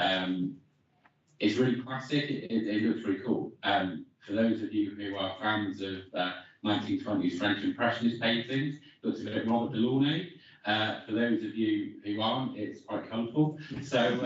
it's really classic, it looks really cool. For those of you who are fans of 1920s French Impressionist paintings, looks a bit Robert Delaunay. For those of you who aren't, it's quite colourful. So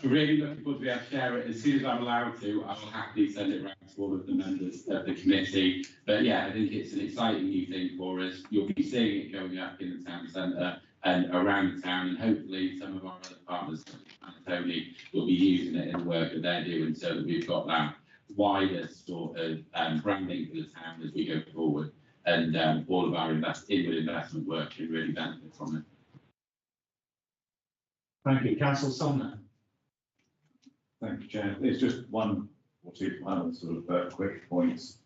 really looking forward to be able to share it. As soon as I'm allowed to, I will happily send it around to all of the members of the committee. But yeah, I think it's an exciting new thing for us. You'll be seeing it going up in the town centre and around the town, and hopefully some of our other partners, like Tony, will be using it in the work that they're doing, so that we've got that wider sort of branding for the town as we go forward. And all of our inward investment work can really benefit from it. Thank you. Councillor Sumner. Thank you, Chair. There's just one or two final sort of quick points.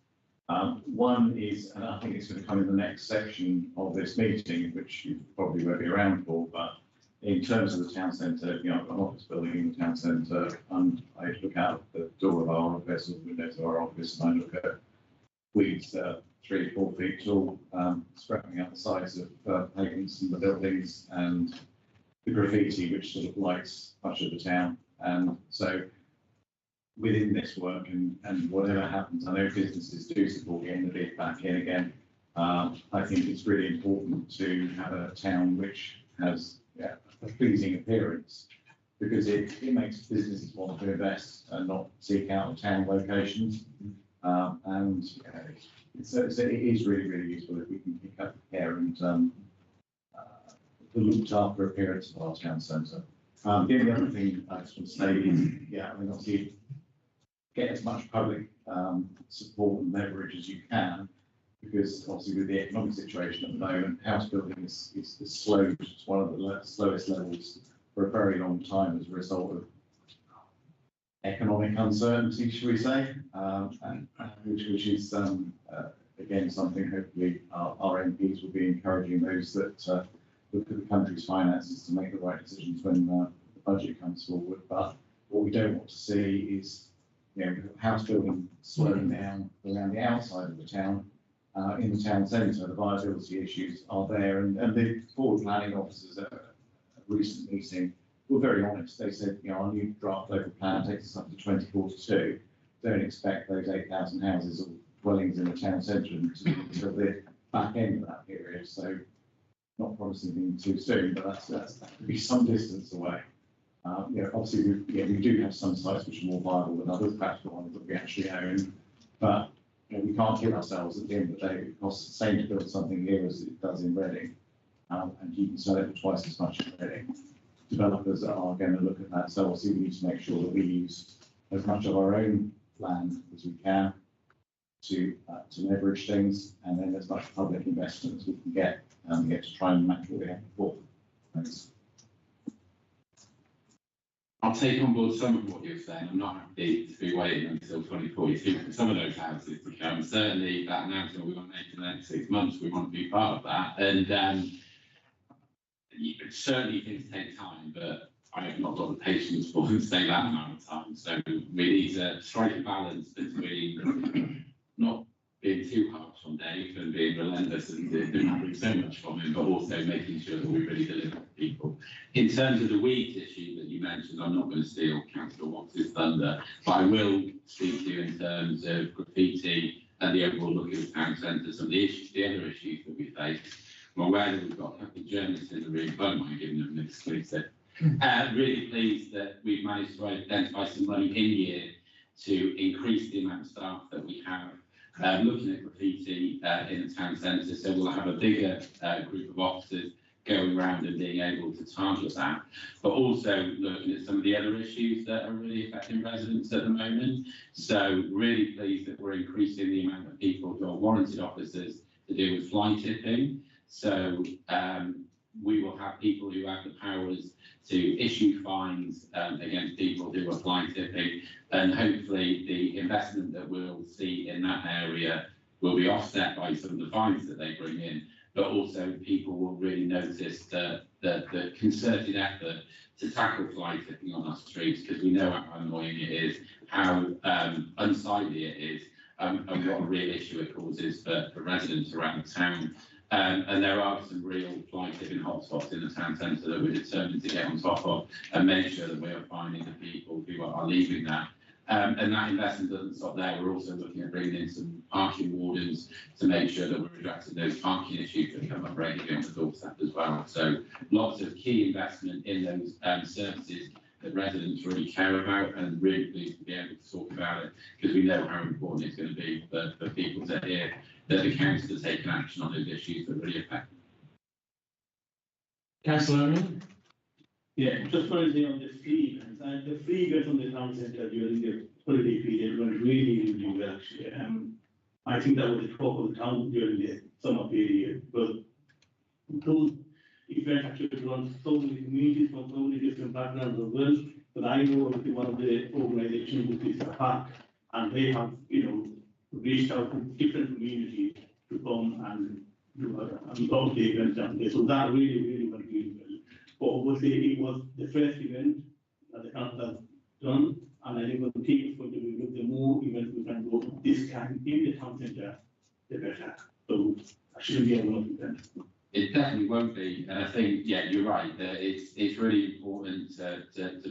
One is, and I think it's going to come in the next section of this meeting, which you probably won't be around for, but in terms of the town centre, you know, an office building in the town centre, and I look out the door of our office, or the windows of our office, and I look at weeds 3 or 4 feet tall, sprouting out the sides of pavements and the buildings, and the graffiti, which sort of lights much of the town. And so within this work, and whatever happens, I know businesses do support getting the bid back in again. I think it's really important to have a town which has a pleasing appearance, because it makes businesses want to invest and not seek out town locations. And it is really, really useful if we can pick up care and the looked after appearance of our town centre. The only other thing I just want to say is, I mean, obviously, get as much public support and leverage as you can, because obviously with the economic situation at the moment, house building is slow. It's one of the slowest levels for a very long time as a result of economic uncertainty, should we say, which is again something hopefully our MPs will be encouraging those that look at the country's finances to make the right decisions when the budget comes forward. But what we don't want to see is, you know, house building slowing down around the outside of the town. In the town centre, the viability issues are there, and the forward planning officers at a recent meeting were very honest. They said, you know, our new draft local plan takes us up to 2042. Don't expect those 8,000 houses or dwellings in the town centre until the back end of that period. So, not promising anything too soon, but that could be some distance away. You know, obviously, we do have some sites which are more viable than others, perhaps the ones that we actually own, but you know, we can't kid ourselves. At the end of the day, it costs the same to build something here as it does in Reading, and you can sell it for twice as much in Reading. Developers are going to look at that, so obviously we need to make sure that we use as much of our own land as we can to leverage things, and then as much public investment as we can get to try and match what we had before. Thanks. I'll take on board some of what you're saying. I'm not happy to be waiting until 2042 for some of those houses to come. Certainly that announcement we want to make in the next 6 months, we want to be part of that. And certainly things take time, but I have not got the patience for them to take that amount of time. So we need to strike a balance between not being too harsh on Dave and being relentless and demanding so much from him, but also making sure that we really deliver to people. In terms of the weeds issue that you mentioned, I'm not going to steal Councillor Watts' thunder, but I will speak to you in terms of graffiti and the overall look at the town centre, some of the other issues that we face. I'm aware that we've got a couple of journalists in the room, but I don't mind giving them an exclusive. Really pleased that we've managed to identify some money in year to increase the amount of staff that we have looking at graffiti in the town centre. So we'll have a bigger group of officers going around and being able to target that, but also looking at some of the other issues that are really affecting residents at the moment. So really pleased that we're increasing the amount of people who are warranted officers to deal with fly tipping. So we will have people who have the powers to issue fines against people who are fly tipping, and hopefully the investment that we'll see in that area will be offset by some of the fines that they bring in, but also people will really notice the concerted effort to tackle fly tipping on our streets, because we know how annoying it is, how unsightly it is, and what a real issue it causes for residents around the town. And there are some real fly tipping hotspots in the town centre that we're determined to get on top of and make sure that we are finding the people who are leaving that. And that investment doesn't stop there. We're also looking at bringing in some parking wardens to make sure that we're addressing those parking issues that come up regularly on the doorstep as well. So lots of key investment in those services that residents really care about, and really pleased to be able to talk about it, because we know how important it's going to be for people to hear that the council has taken action on those issues that really affect them. Councillor Owen? Yeah, just want to say on the free events, and the free events on the town centre during the holiday period went really, really well actually. I think that was the talk of the town during the summer period, but those events actually run so many communities from so many different backgrounds as well. But I know obviously one of the organisations which is the park, and they have, reached out to different communities to come and do a the events down there. So that really, really went really well. But obviously it was the first event that the council has done, and I think the team is going to be, the more events we can go this time in the town centre, the better. So that shouldn't be a lot of events. It definitely won't be, and I think, yeah, you're right, that it's really important to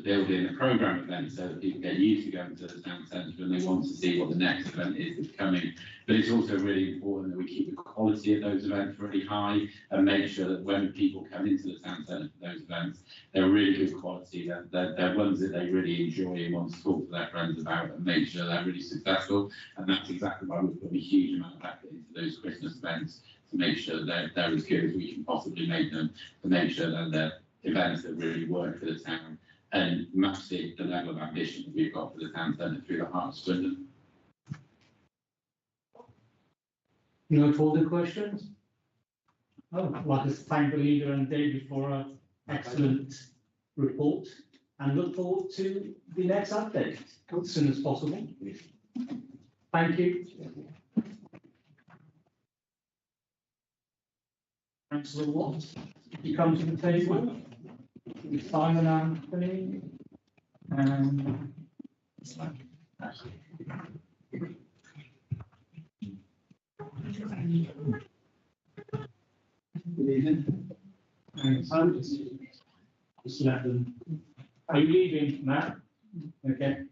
build in a programme event so that people get used to going to the town centre and they want to see what the next event is that's coming. But it's also really important that we keep the quality of those events really high and make sure that when people come into the town centre for those events, they're really good quality, they're ones that they really enjoy and want to talk to their friends about and make sure they're really successful. And that's exactly why we've put a huge amount of effort into those Christmas events, to make sure that they're as good as we can possibly make them, to make sure that they're events that really work for the town and match the level of ambition that we've got for the town centre through the heart of Swindon. No further questions? Oh, I'd like to thank the leader and David for an excellent report, and look forward to the next update as soon as possible. Thank you. Councillor Watt, you come to the table with Simon Anthony and Good evening. Just let them. Are you leaving, Matt? Okay.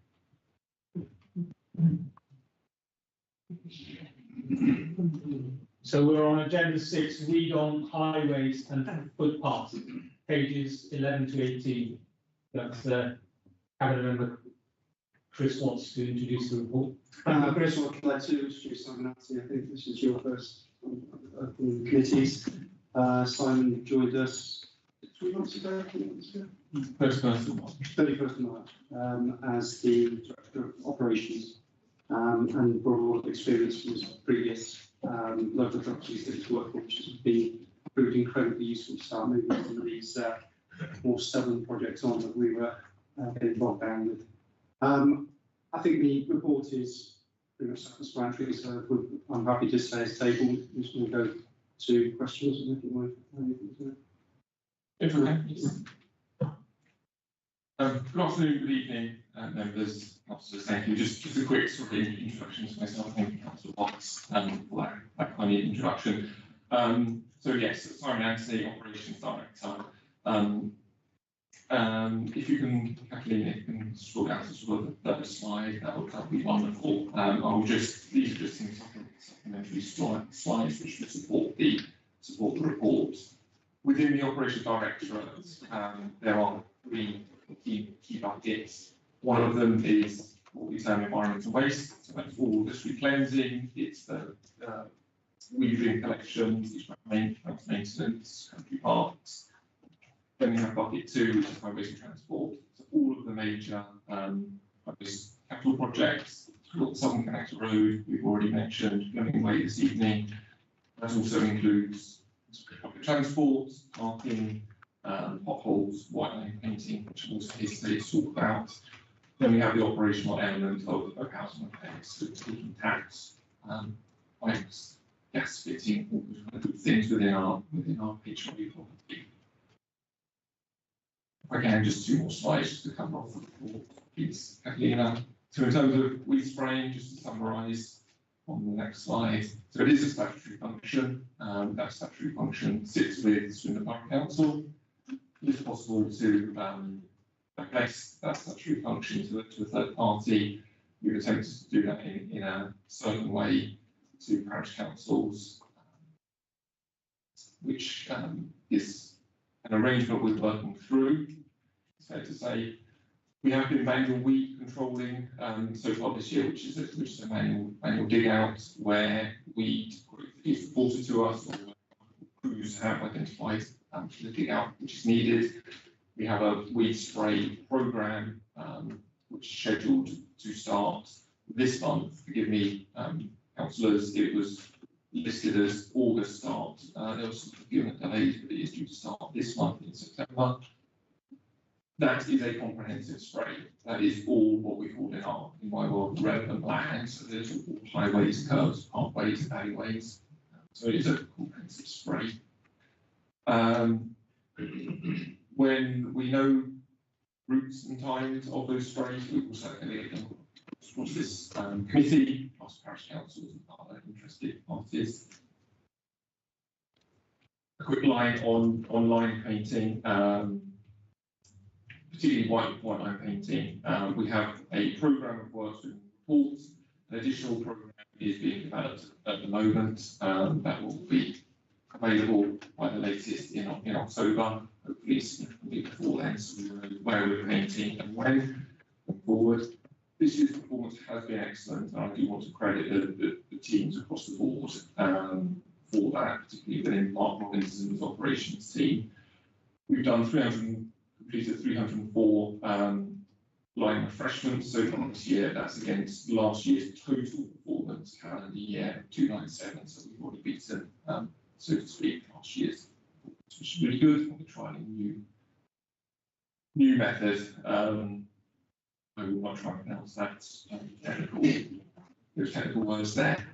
So we're on agenda 6, read on highways and footpaths, pages 11 to 18. That's Cabinet Member Chris wants to introduce the report. Chris, I'd like to introduce Simon Anthony. I think this is your first of the committees. Simon joined us 3 months ago, 4 months ago? 31st of March, as the Director of Operations, and brought a lot of experience from his previous local authorities that he's worked for, which has been proved incredibly useful to start moving some of these more stubborn projects on that we were getting bogged down with. I think the report is pretty much self-explanatory, so I'm happy to stay at the table. I'm just going to go to questions and if you want anything to Good afternoon, good evening, members, officers. Thank you. Just a quick sort of introduction to myself. Thank you, Councillor Watts, for that kind of introduction. So yes, Simon Anthony, Operations Director. If you can, Kathleen, if you can scroll down to sort of the third slide, that would be wonderful. These are just some supplementary slides which would support the report. Within the Operations Directorate, there are 3 key buckets. One of them is what we term environmental waste, so that's all district cleansing, it's the weeding collection, maintenance, country parks. Then we have bucket 2, which is highways and transport. So all of the major capital projects. We've got Southern Connector Road, we've already mentioned, Fleming Way this evening. That also includes public transport, parking, potholes, white line painting, which I'm also here today to talk about. Then we have the operational element of housing repairs, so taking taps, pipes, gas fitting, all those kind of good things within our HRE property. Again, just 2 more slides to cover off the report, please, Kathleen. So in terms of weed spraying, just to summarise on the next slide. So it is a statutory function. That statutory function sits with Swindon Borough Council. It is possible to replace that statutory function to a third party. We've attempted to do that in a certain way to parish councils, which is an arrangement we're working through. It's fair to say we have been manual weed controlling so far this year, which is a manual dig out where weed is reported to us, or crews have identified the dig out which is needed. We have a weed spray programme which is scheduled to start this month. Forgive me, councillors, it was listed as August start. There was some procurement delays, but it is due to start this month in September. That is a comprehensive spray. That is all what we call in my world relevant land. So there's all highways, curbs, pathways, alleyways. So it is a comprehensive spray. When we know routes and times of those sprays, we will circulate them across this committee, plus parish councils and other interested parties. A quick line on line painting, particularly white line painting. We have a programme of works with reports. An additional programme is being developed at the moment that will be available by the latest in October, hopefully significantly before then, so we know where we're painting and when going forward. This year's performance has been excellent, and I do want to credit the teams across the board for that, particularly within Mark Robinson's operations team. We've done completed 304 line refreshments so far this year. That's against last year's total performance calendar year 297, so we've already beaten, so to speak, last year's, which is really good. We're trying new method. I will not try and pronounce that there's technical words there.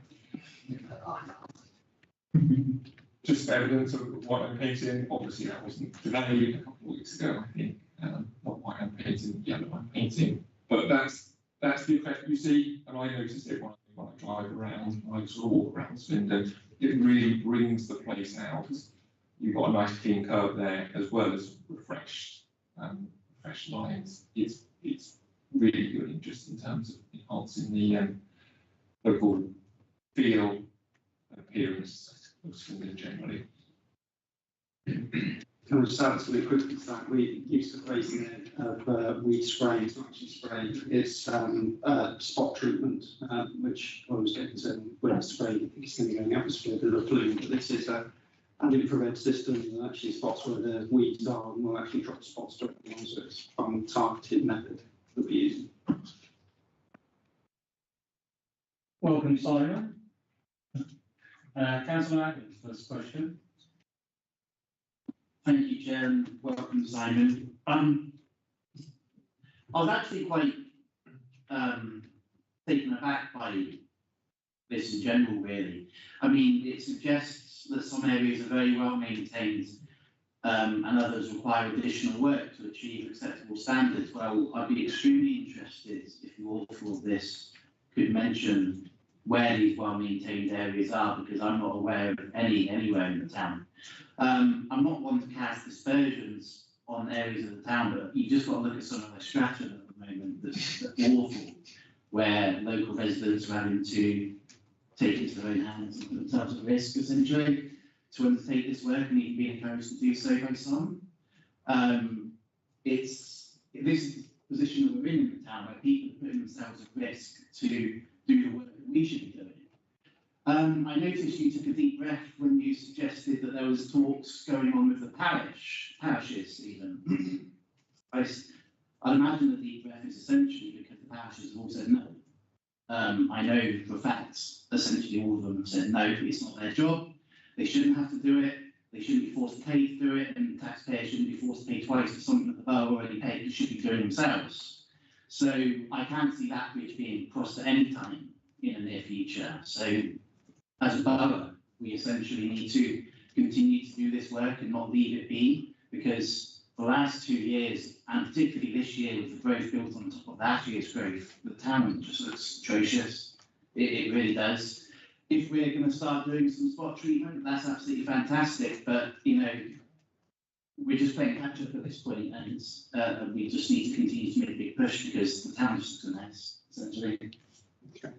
Just evidence of what I'm painting. Obviously, that wasn't today, a couple of weeks ago, I think. Not white I'm painting, yellow I'm painting. But that's the effect you see, and I notice it when I drive around, when I sort of walk around Swindon. It really brings the place out. You've got a nice clean curve there, as well as refreshed lines. It's really good, just in terms of enhancing the local feel and appearance of Swindon generally. Can I just add something quickly to that? We use the phrasing of weed spraying. It's not actually spraying, it's spot treatment, which I was getting to when I spray. I think it's going to be going atmosphere, a bit of a plume, but this is an infrared system that actually spots where the weeds are and will actually drop spots directly on, so it's a fun targeted method that we use. Welcome, Simon. Councillor Adams, first question. Thank you, Chair, and welcome, Simon. I was actually quite taken aback by this in general, really. I mean, it suggests that some areas are very well maintained and others require additional work to achieve acceptable standards. Well, I'd be extremely interested if the author of this could mention where these well-maintained areas are, because I'm not aware of any anywhere in the town. I'm not one to cast aspersions on areas of the town, but you've just got to look at some of the Stratton at the moment that's awful, where local residents are having to take it into their own hands and put themselves at risk, essentially, to undertake this work, and even be encouraged to do so by some. This is the position that we're in the town, where people are putting themselves at risk to do the work that we should be doing. I noticed you took a deep breath when you suggested that there was talks going on with the parishes even. I'd imagine the deep breath is essentially because the parishes have all said no. I know for facts, essentially all of them have said no, it's not their job, they shouldn't have to do it, They shouldn't be forced to pay through it, and taxpayers shouldn't be forced to pay twice for something that the borough already paid and should be doing themselves. So I can't see that bridge being crossed at any time in the near future. So as a borough, we essentially need to continue to do this work and not leave it be, because the last 2 years, and particularly this year with the growth built on top of last year's growth, the town just looks atrocious. It really does. If we're going to start doing some spot treatment, that's absolutely fantastic. But, you know, we're just playing catch up at this point, and we just need to continue to make a big push because the town just looks a mess, essentially. Okay.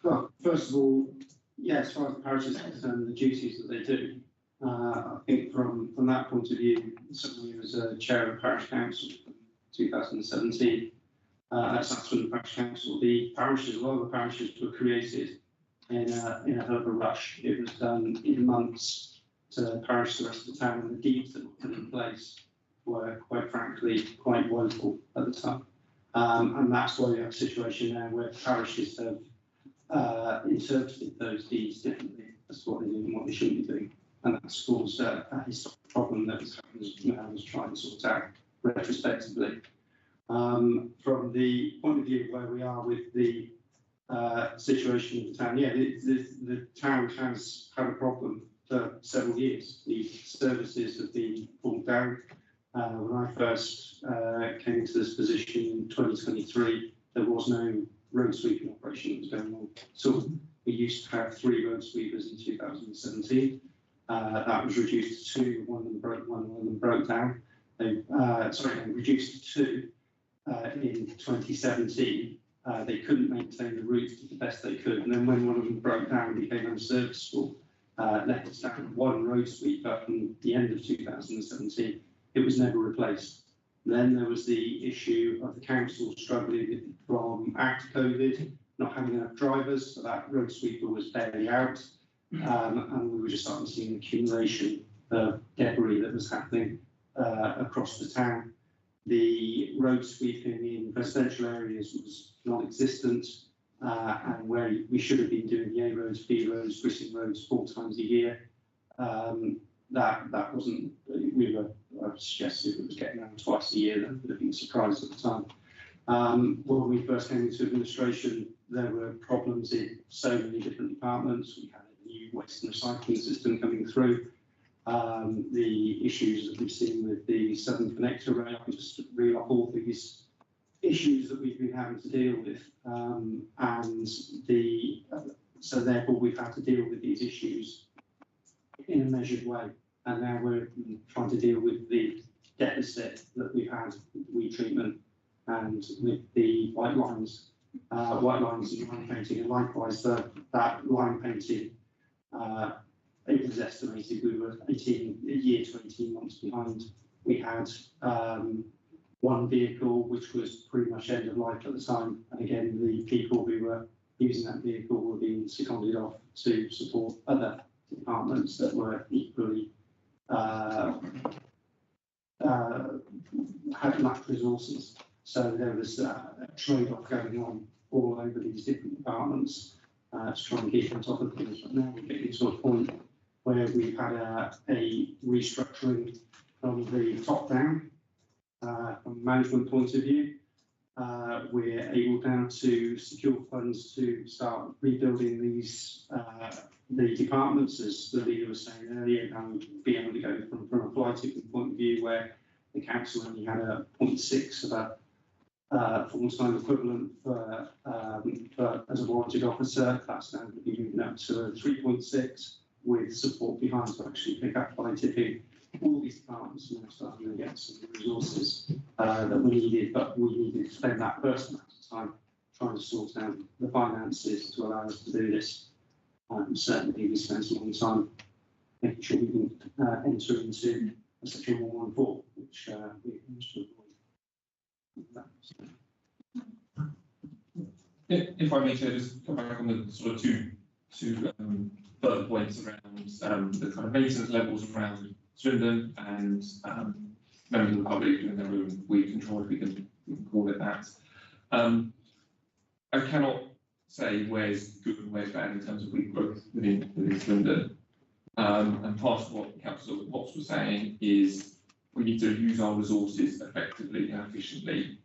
Well, first of all, yeah, as far as the parish is concerned, the duties that they do, I think from that point of view, certainly as a chair of parish council from 2017, that's Swindon Parish Council. The parishes, a lot of the parishes were created in a hell of a rush. It was done in months to parish the rest of the town, and the deeds that were put in place were, quite frankly, quite woeful at the time. And that's why we have a situation now where parishes have interpreted those deeds differently as to what they do and what they shouldn't be doing. And that's caused a historic problem that was trying to sort out retrospectively. From the point of view of where we are with the situation of the town, yeah, the town has had a problem for several years. The services have been pulled down. When I first came into this position in 2023, there was no road sweeping operation that was going on. So we used to have 3 road sweepers in 2017. That was reduced to 2. One of them broke down. Reduced to 2 in 2017. They couldn't maintain the route to the best they could, and then when one of them broke down and became unserviceable, left us down 1 road sweeper from the end of 2017. It was never replaced. Then there was the issue of the council struggling from after COVID, not having enough drivers, so that road sweeper was barely out, and we were just starting to see an accumulation of debris that was happening across the town. The road sweeping in residential areas was non-existent, and where we should have been doing the A roads, B roads, Bristol roads 4 times a year, that wasn't. I suggested if it was getting around twice a year, that would have been surprised at the time. When we first came into administration, there were problems in so many different departments. We had a new waste and recycling system coming through. The issues that we've seen with the Southern Connector rail, just reel off all these issues that we've been having to deal with, so therefore we've had to deal with these issues in a measured way, and now we're trying to deal with the deficit that we've had with weed treatment and with the white lines and line painting, and likewise that line painting. It was estimated we were a year to 18 months behind. We had 1 vehicle which was pretty much end of life at the time, and again the people who were using that vehicle were being seconded off to support other departments that were equally had lacked resources. So there was a trade-off going on all over these different departments to try and keep on top of things. But now we're getting to a point where we've had a restructuring from the top down, from a management point of view. We're able now to secure funds to start rebuilding these the departments, as the leader was saying earlier, and be able to go from a fly tipping point of view where the council only had a 0.6 of a full-time equivalent for as a warranted officer. That's now going to be moving up to a 3.6 with support behind to actually pick up fly tipping. All these departments are now starting to get some resources that we needed, but we needed to spend that first amount of time trying to sort out the finances to allow us to do this. Certainly, we spent a long time making sure we didn't enter into a section 114, which we managed to avoid. If I may, just come back on the sort of two further points around the kind of maintenance levels around Swindon and members of the public doing their own weed control, if we can call it that. I cannot say where's good and where's bad in terms of weed growth within Swindon. And part of what Councillor Watts was saying is we need to use our resources effectively and efficiently.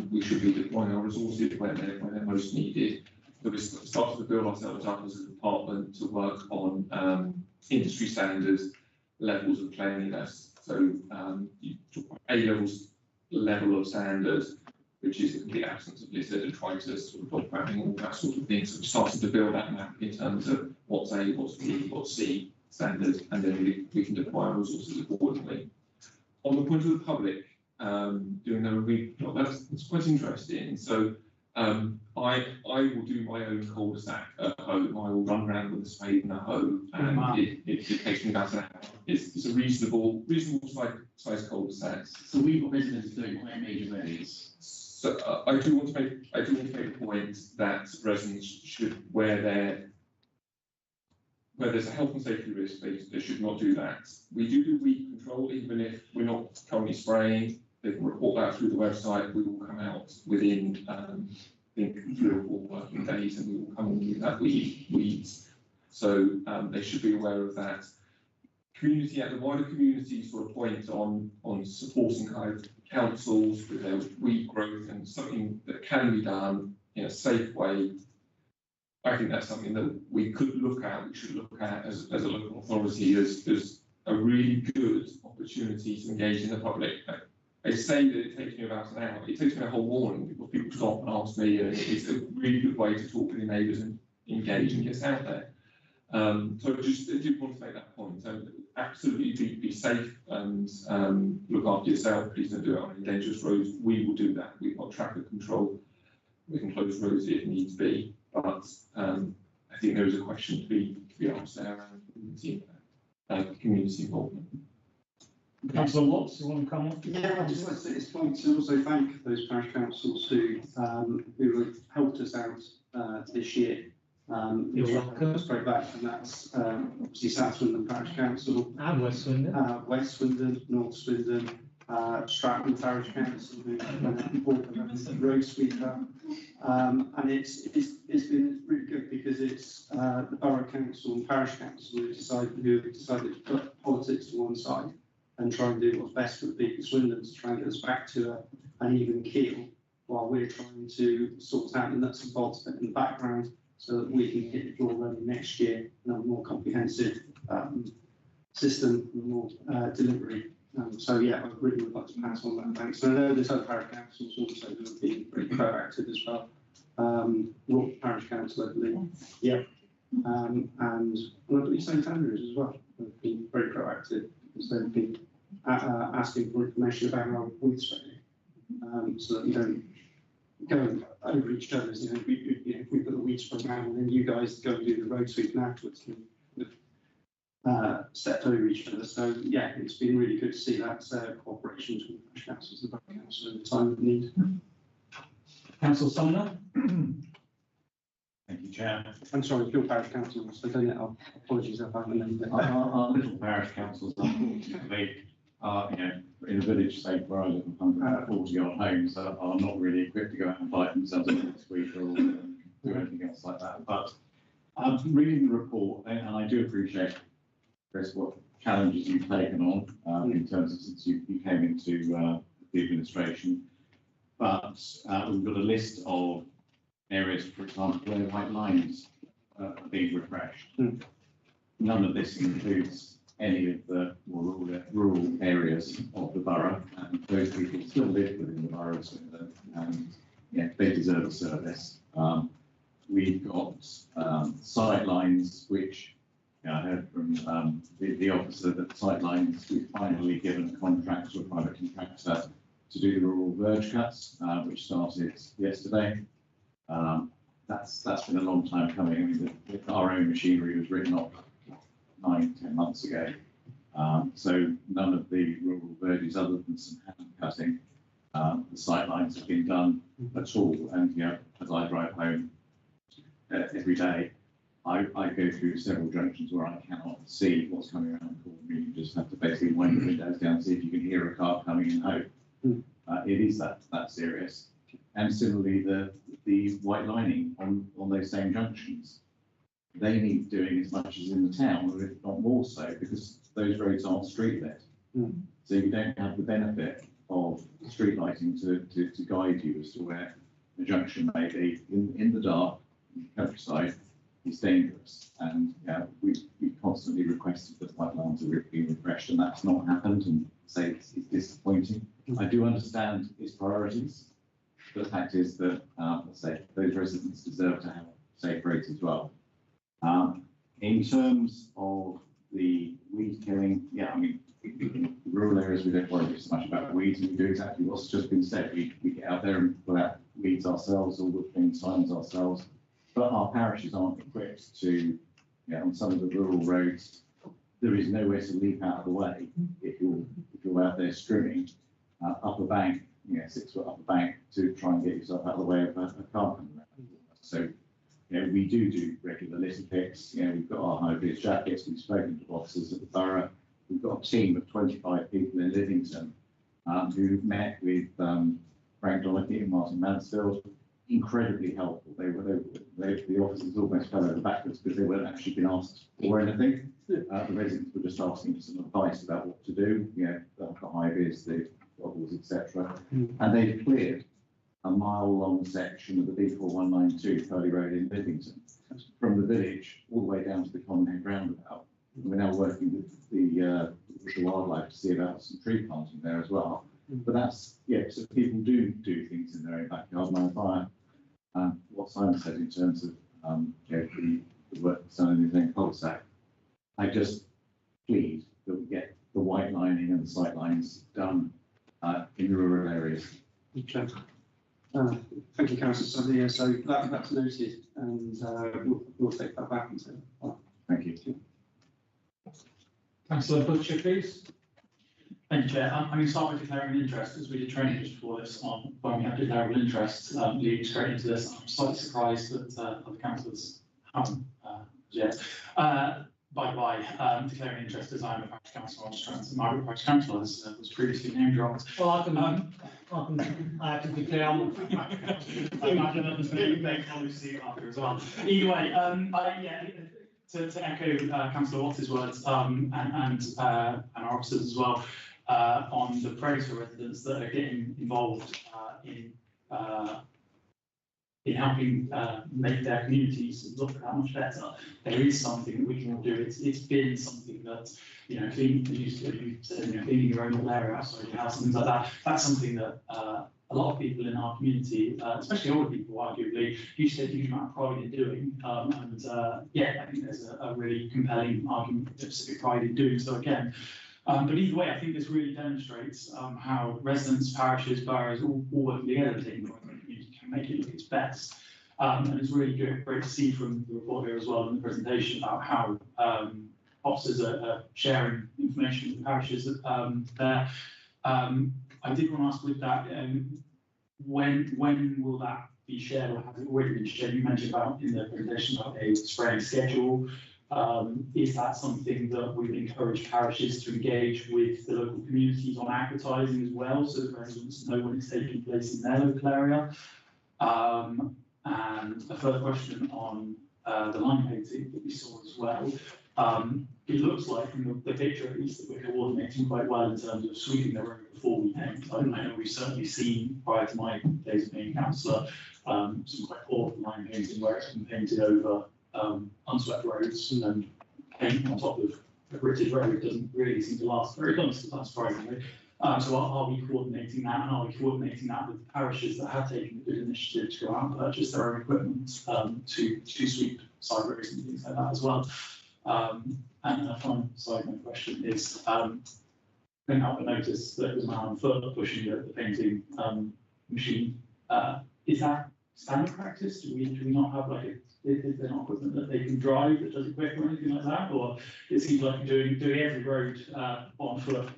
We should be deploying our resources where they're most needed. So we started to build ourselves up as a department to work on industry standards, levels of cleanliness. So you talk about A-levels level of standards, which is the complete absence of lizard and tritus, sort of dog mapping, all that sort of thing. So we started to build that map in terms of what's A, what's B, what's C standards, and then we can deploy our resources accordingly. On the point of the public, doing their review, that's quite interesting. So I will do my own cul-de-sac at home. I will run around with a spade and a hoe, and it takes me about an hour. It's a reasonable size cul-de-sac. So we've got residents doing quite major areas. So I do want to make the point that residents should, where there's a health and safety risk, they should not do that. We do weed control, even if we're not currently spraying. They can report that through the website. We will come out within, I think, 3 or 4 working days, and we will come and do that weeds. So they should be aware of that. Community, at the wider community sort of point on supporting kind of councils with their weed growth and something that can be done in a safe way. I think that's something that we should look at as a local authority as a really good opportunity to engage in the public. I say that it takes me about an hour. It takes me a whole morning because people stop and ask me, and it's a really good way to talk with your neighbours and engage and get out there. So I do want to make that point. Absolutely be safe and look after yourself. Please don't do it on any dangerous roads. We will do that. We've got traffic control. We can close roads if needs be. But I think there is a question to be asked there around community involvement. Councillor Watts, you want to come on? Yeah, I'd just like to take this point to also thank those parish councils who have helped us out this year. You're welcome. Straight back, and that's obviously South Swindon Parish Council, And West Swindon. West Swindon, North Swindon, Stratton Parish Council, who bought the road sweeper. And it's been really good because it's the Borough Council and Parish Council who have decided to put politics to one side and try and do what's best for the people of Swindon to try and get us back to an even keel while we're trying to sort out the nuts and bolts of it in the background so that we can hit the floor running next year and have a more comprehensive system and more delivery. So yeah, I really would like to pass on that thanks. And I know there's other parish councils also who have been pretty proactive as well. Royal Parish Council, I believe. Yeah. And I believe St Andrews as well have been very proactive because they've been asking for information about our weed spraying, so that we don't go over each other's. If we put the weed spray down and then you guys go and do the road sweeping afterwards, stepped over each other. So yeah, it's been really good to see that cooperation between the parish councils and the borough council at the time of need. Councillor Sumner. Thank you, Chair. I'm sorry, your parish council. So don't know. Apologies if I haven't named it. Our little parish councils, unfortunately, are, in a village, say, where I live, 140 odd homes that are not really equipped to go out and fight themselves in the street or do anything else like that. But I'm reading the report, and I do appreciate, Chris, what challenges you've taken on in terms of since you came into the administration. But we've got a list of areas, for example, where white lines are being refreshed. None of this includes any of the more rural areas of the borough, and those people still live within the borough of Swindon, and they deserve a service. We've got sight lines, which I heard from the officer that sight lines, we've finally given a contract to a private contractor to do the rural verge cuts, which started yesterday. That's been a long time coming. I mean, our own machinery was written off 9-10 months ago. So none of the rural verges, other than some hand cutting, the sight lines have been done at all. And as I drive home every day, I go through several junctions where I cannot see what's coming around the corner. You just have to basically wind the windows down, see if you can hear a car coming in home. It is that serious. And similarly, the white lining on those same junctions. they need doing as much as in the town, or if not more so, because those roads aren't street lit. Mm. So you don't have the benefit of street lighting to guide you as to where the junction may be. In the dark, in the countryside, it's dangerous. And yeah, we constantly requested that white lines are being refreshed, and that's not happened, and say it's disappointing. I do understand its priorities, but the fact is that, let's say, those residents deserve to have safe roads as well. In terms of the weed killing, yeah, I mean, in rural areas, we don't worry so much about weeds, and we do exactly what's just been said. We get out there and pull out weeds ourselves, all the things, signs ourselves, but our parishes aren't equipped to, on some of the rural roads, there is nowhere to leap out of the way if you're out there strimming up a bank, 6 foot up a bank to try and get yourself out of the way of a car coming around. So, we do regular litter picks. We've got our high-vis jackets. We've spoken to officers at the borough. We've got a team of 25 people in Livingston who've met with Frank Donoghue and Martin Mansfield. Incredibly helpful. The officers almost fell over backwards because they weren't actually been asked for anything. The residents were just asking for some advice about what to do. The high-vis, the goggles, etc. And they've cleared a mile-long section of the B4192 Purley Road in Livingston, from the village all the way down to the Common Head roundabout. We're now working with the Bush and Wildlife to see about some tree planting there as well. But that's, so people do things in their own backyard. And I admire what Simon said in terms of the work that's done in his own cul-de-sac. I just plead that we get the white lining and the sight lines done in rural areas. Okay. Thank you, Councillor. So that's noted, and we'll take that back and say. Thank you. Councillor Butcher, please. Thank you, Chair. I'm going to start with declaring an interest, as we did training just before this on when we have declarable interest leading straight into this. I'm slightly surprised that other councillors haven't yet. By the way, declaring interest as I'm a parish councillor on Strands, Margaret Parish Councillor was previously named dropped. Well, I have to declare on. I imagine that there's maybe make policy after as well. Either way, to echo Councillor Watts' words and our officers as well on the predator residents that are getting involved in helping make their communities look that much better. There is something that we can all do. It's been something that, cleaning, as you said, cleaning your own little area outside your house and things like that. That's something that a lot of people in our community, especially older people, arguably, used to take a huge amount of pride in doing. I think there's a really compelling argument of civic pride in doing so again. But either way, I think this really demonstrates how residents, parishes, boroughs all work together to take pride in the community can make it look its best. And it's really great to see from the report here as well in the presentation about how officers are sharing information with the parishes there. I did want to ask with that, when will that be shared, or has it already been shared? You mentioned about in the presentation about a spraying schedule. Is that something that we would encourage parishes to engage with the local communities on advertising as well, so that residents know when it's taking place in their local area? And a further question on the line painting that we saw as well. It looks like from the picture at least that we're coordinating quite well in terms of sweeping the road before we paint. I know we've certainly seen prior to my days of being councillor some quite poor line painting where it's been painted over unswept roads, and then paint on top of a gritted road doesn't really seem to last very long, unsurprisingly. So are we coordinating that, and are we coordinating that with the parishes that have taken the good initiative to go out and purchase their own equipment to sweep side roads and things like that as well? And a final side note question is, I couldn't help but notice that there was a man on foot pushing the painting machine. Is that standard practice? Do we not have is there not equipment that they can drive that does it quick or anything like that? Or it seems like doing every road on foot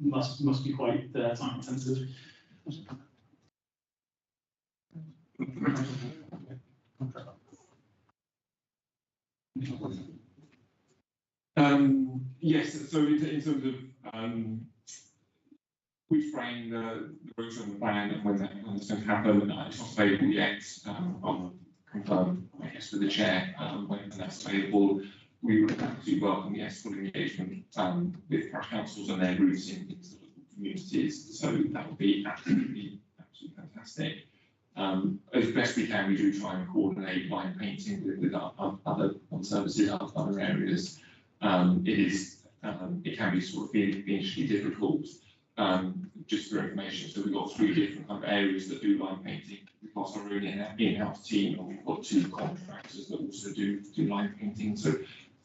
must be quite time intensive. Yes, so in terms of which frame the routes on the plan and when that's going to happen, it's not available yet. I'll confirm guess with the chair, when that's available, we would absolutely welcome, yes, full engagement with parish councils and their groups in the local communities. So that would be absolutely fantastic. As best we can, we do try and coordinate line painting with other services, other areas. It can be sort of initially difficult. Just for information, so we've got 3 different kind of areas that do line painting. We've got our own in-house team, and we've got 2 contractors that also do line painting. So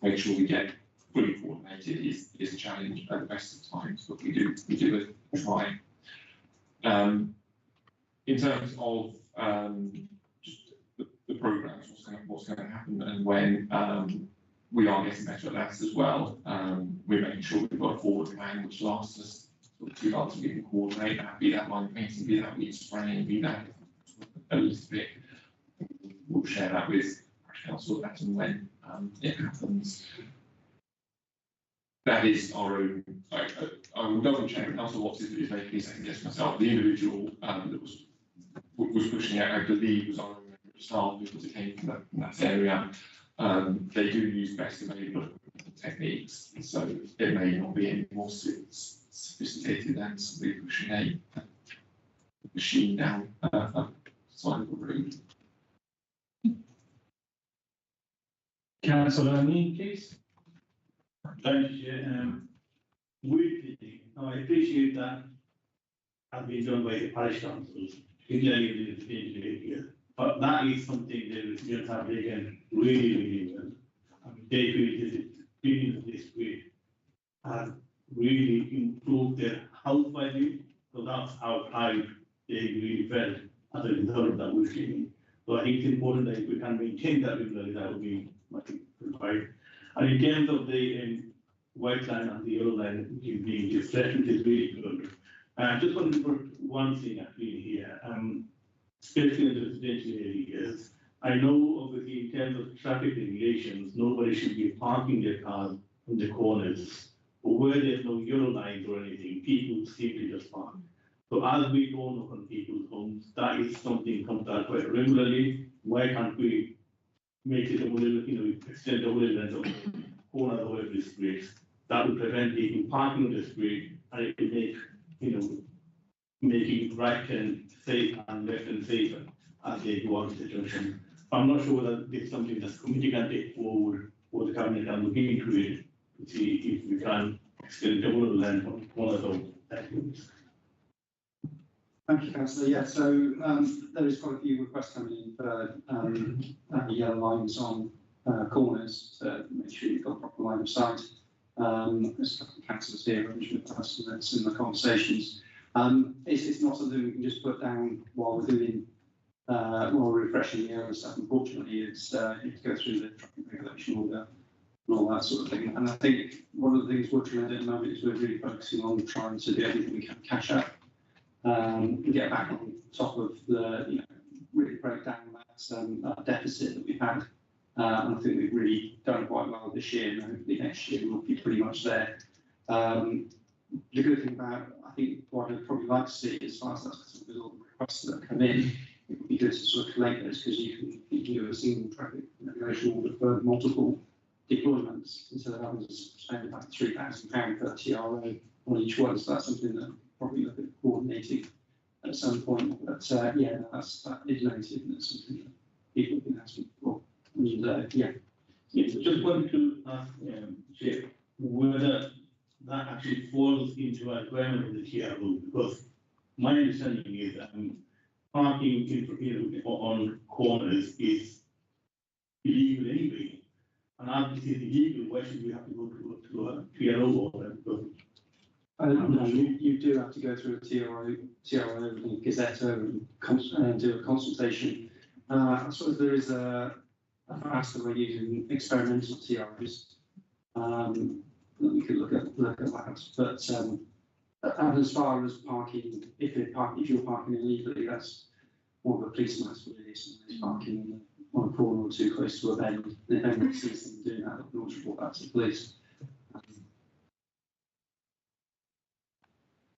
make sure we get fully coordinated is a challenge at the best of times, but we do try. In terms of just the programs, what's going to happen and when, we are getting better at that as well. We're making sure we've got a forward plan which lasts us sort of 2 months, we can coordinate that, be that line painting, be that weed spraying, be that a little bit. We'll share that with parish council as and when it happens. That is our own. I will double check. Councillor Watts is making me second guess myself. The individual that was pushing it, I believe, was our own member of staff because it came from that area. They do use best available techniques, so it may not be any more sophisticated than somebody pushing a machine down a side of the road. Councillor Amin, please. Thank you. Weekly, I appreciate that has been done by the parish councils, particularly in the area. But that is something that residents have taken really well. I mean, they feel that being in this way has really improved their house value. So that's how high they really felt as a result of that weekly. So I think it's important that if we can maintain that regularly, that would be much required. And in terms of the white line and the yellow line, which is being reflected, is really good. I just wanted to put one thing actually here, especially in the residential areas. I know obviously in terms of traffic regulations, nobody should be parking their cars on the corners, but where there's no yellow lines or anything, people simply just park. So as we go knock on people's homes, that is something comes out quite regularly. Why can't we make it a little, extend the wheel length of the corner of every street? That would prevent people parking on the street, and it will make, making right and safe and left and safer as they go out of the junction. I'm not sure whether it's something that the committee can take forward or the cabinet can look into it to see if we can extend the whole land from corners of that. Thank you, Councillor. Yeah, so there is quite a few requests coming in for yellow lines on corners to make sure you've got proper line of sight. There's a couple of councillors here, that's in the conversations. It's not something we can just put down while we're doing, while we're refreshing the other stuff. Unfortunately, it's you have to go through the traffic regulation order and all that sort of thing. And I think one of the things we're trying to do at the moment is we're really focusing on trying to do everything we can catch up. Get back on top of the, really break down that deficit that we've had. And I think we've really done quite well this year, and hopefully next year we'll be pretty much there. The good thing about, I think, what I'd probably like to see as far as that's with all the requests that come in, it would be good to sort of collate those because you can do a single traffic regulation order for multiple deployments instead of having to spend about £3,000 per TRO on each one. So that's something that probably look at coordinating at some point. But that is noted, and that's something that people have been asking for. And Just wanted to ask Chair, whether that actually falls into a requirement of the TRO, because my understanding is that parking on corners is illegal anyway. And as it is illegal, why should we have to go to a TRO order? no, you do have to go through a TRO and Gazetta and do a consultation. I suppose there is a faster way using experimental TROs that we could look at that. But as far as parking, if you're parking illegally, that's more of a police matter really. Somebody's parking on a corner or too close to a bend. If anyone sees them doing that, they'll report that to the police.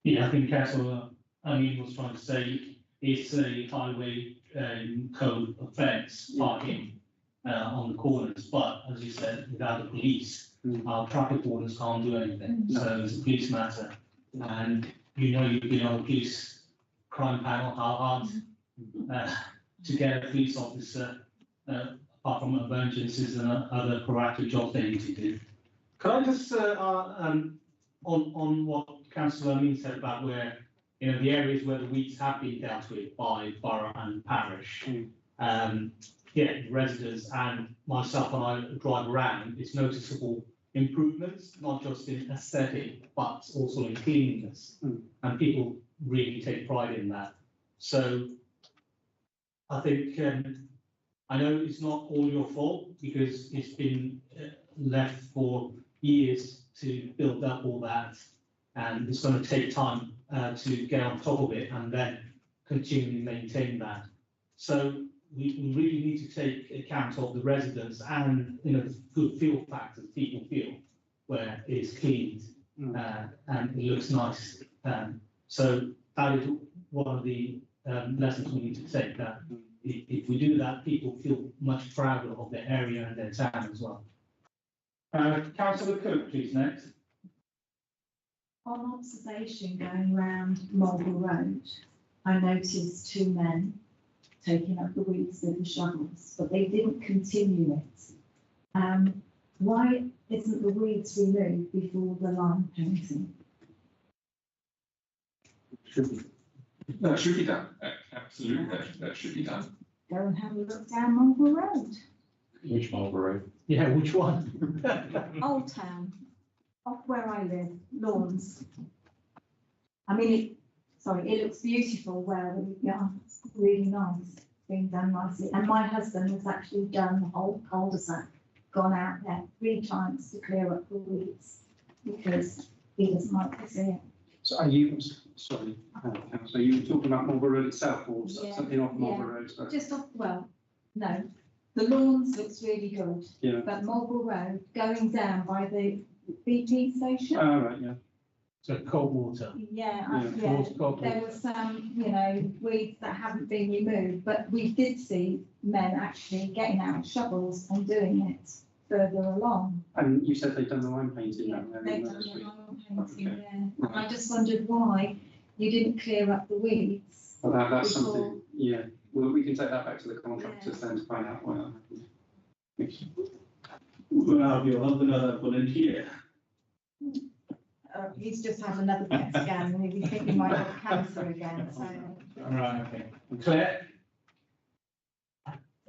Yeah, I think Councillor Amin was trying to say it's a highway code offence parking on the corners, but as you said, without the police, our traffic wardens can't do anything, so it's a police matter. And you've been on the police crime panel, how hard to get a police officer, apart from emergencies and other proactive jobs they need to do. Could I just, on what Councillor Amin said about where, the areas where the weeds have been dealt with by borough and parish, residents and myself, when I drive around, it's noticeable improvements, not just in aesthetic, but also in cleanliness. And people really take pride in that. So I think, I know it's not all your fault because it's been left for years to build up all that. And it's going to take time to get on top of it and then continually maintain that. So we really need to take account of the residents and the good feel factors people feel where it's cleaned and it looks nice. So that is one of the lessons we need to take, that if we do that, people feel much prouder of their area and their town as well. Councillor Cook, please, next. On observation going round Marlborough Road, I noticed 2 men taking up the weeds with the shovels, but they didn't continue it. Why isn't the weeds removed before the line painting? That should be done. Absolutely, that should be done. Go and have a look down Marlborough Road. Which Marlborough Road? Yeah, which one? Old Town, off where I live, lawns. I mean, it looks beautiful where it's really nice, being done nicely. And my husband has actually done the whole cul-de-sac, gone out there 3 times to clear up the weeds because he doesn't like to see it. So are you, sorry, so you were talking about Marlborough Road itself or Yeah, something off Marlborough Road? Sorry. Just off, no, the lawns looks really good. Yeah. But Marlborough Road, going down by the BP station. Oh, right, yeah. So cold water. Yeah, Cold there water. were some, weeds that haven't been removed, but we did see men actually getting out shovels and doing it further along. And you said they've done the line painting Yeah, down there. they've in done Murray the Street. line painting, Okay. yeah. And I just wondered why you didn't clear up the weeds. Well, that's before- something, yeah, well, we can take that back to the contractors then to find out why that happened. Thanks. We'll have your husband as a volunteer. He's just had another PET scan, and we think he might have cancer again, so. Right, okay. Claire?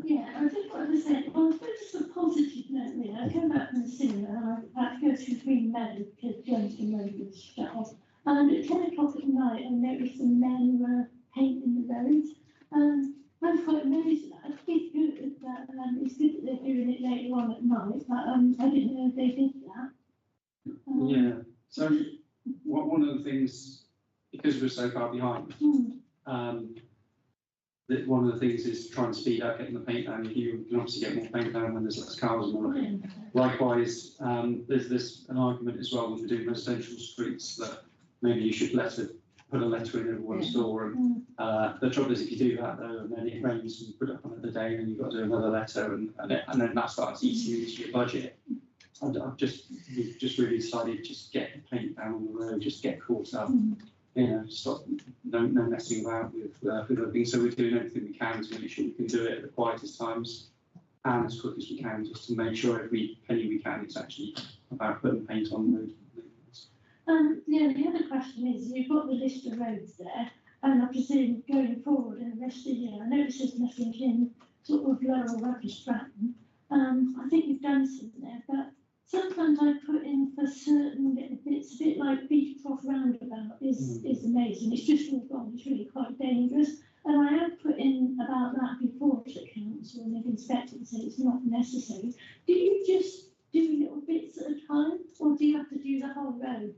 Yeah, I just wanted to say, well, it's a positive note, really. I came back from the cinema and I had to go through Green Meadow because Joneston Road was shut off. And at 10 o'clock at night, I noticed some men were painting the roads. I was quite amazed at that. It's good, but it's good that they're doing it later on at night, but I didn't know if they did that. Yeah, so one of the things, because we're so far behind, that one of the things is trying to speed up getting the paint down. You can obviously get more paint down when there's less cars and all that. Likewise, there's an argument as well when we're doing residential streets that maybe you should put a letter in everyone's door. And the trouble is if you do that though, and then it rains and you put it up another day, and then you've got to do another letter, and then that starts eating into your budget. We've just really decided just get the paint down on the road, just get caught up. Stop, no messing about with other things. So we're doing everything we can to make sure we can do it at the quietest times and as quick as we can, just to make sure every penny we can is actually about putting paint on the road. The other question is, you've got the list of roads there, and I presume going forward in the rest of the year, I notice there's nothing in sort of Lower Rugby Stratton. I think you've done some there, but sometimes I put in for certain little bits, a bit like Beechcroft Roundabout is amazing. It's just all gone. It's really quite dangerous. And I have put in about that before to the council, and they've inspected and said it's not necessary. Do you just do little bits at a time, or do you have to do the whole road?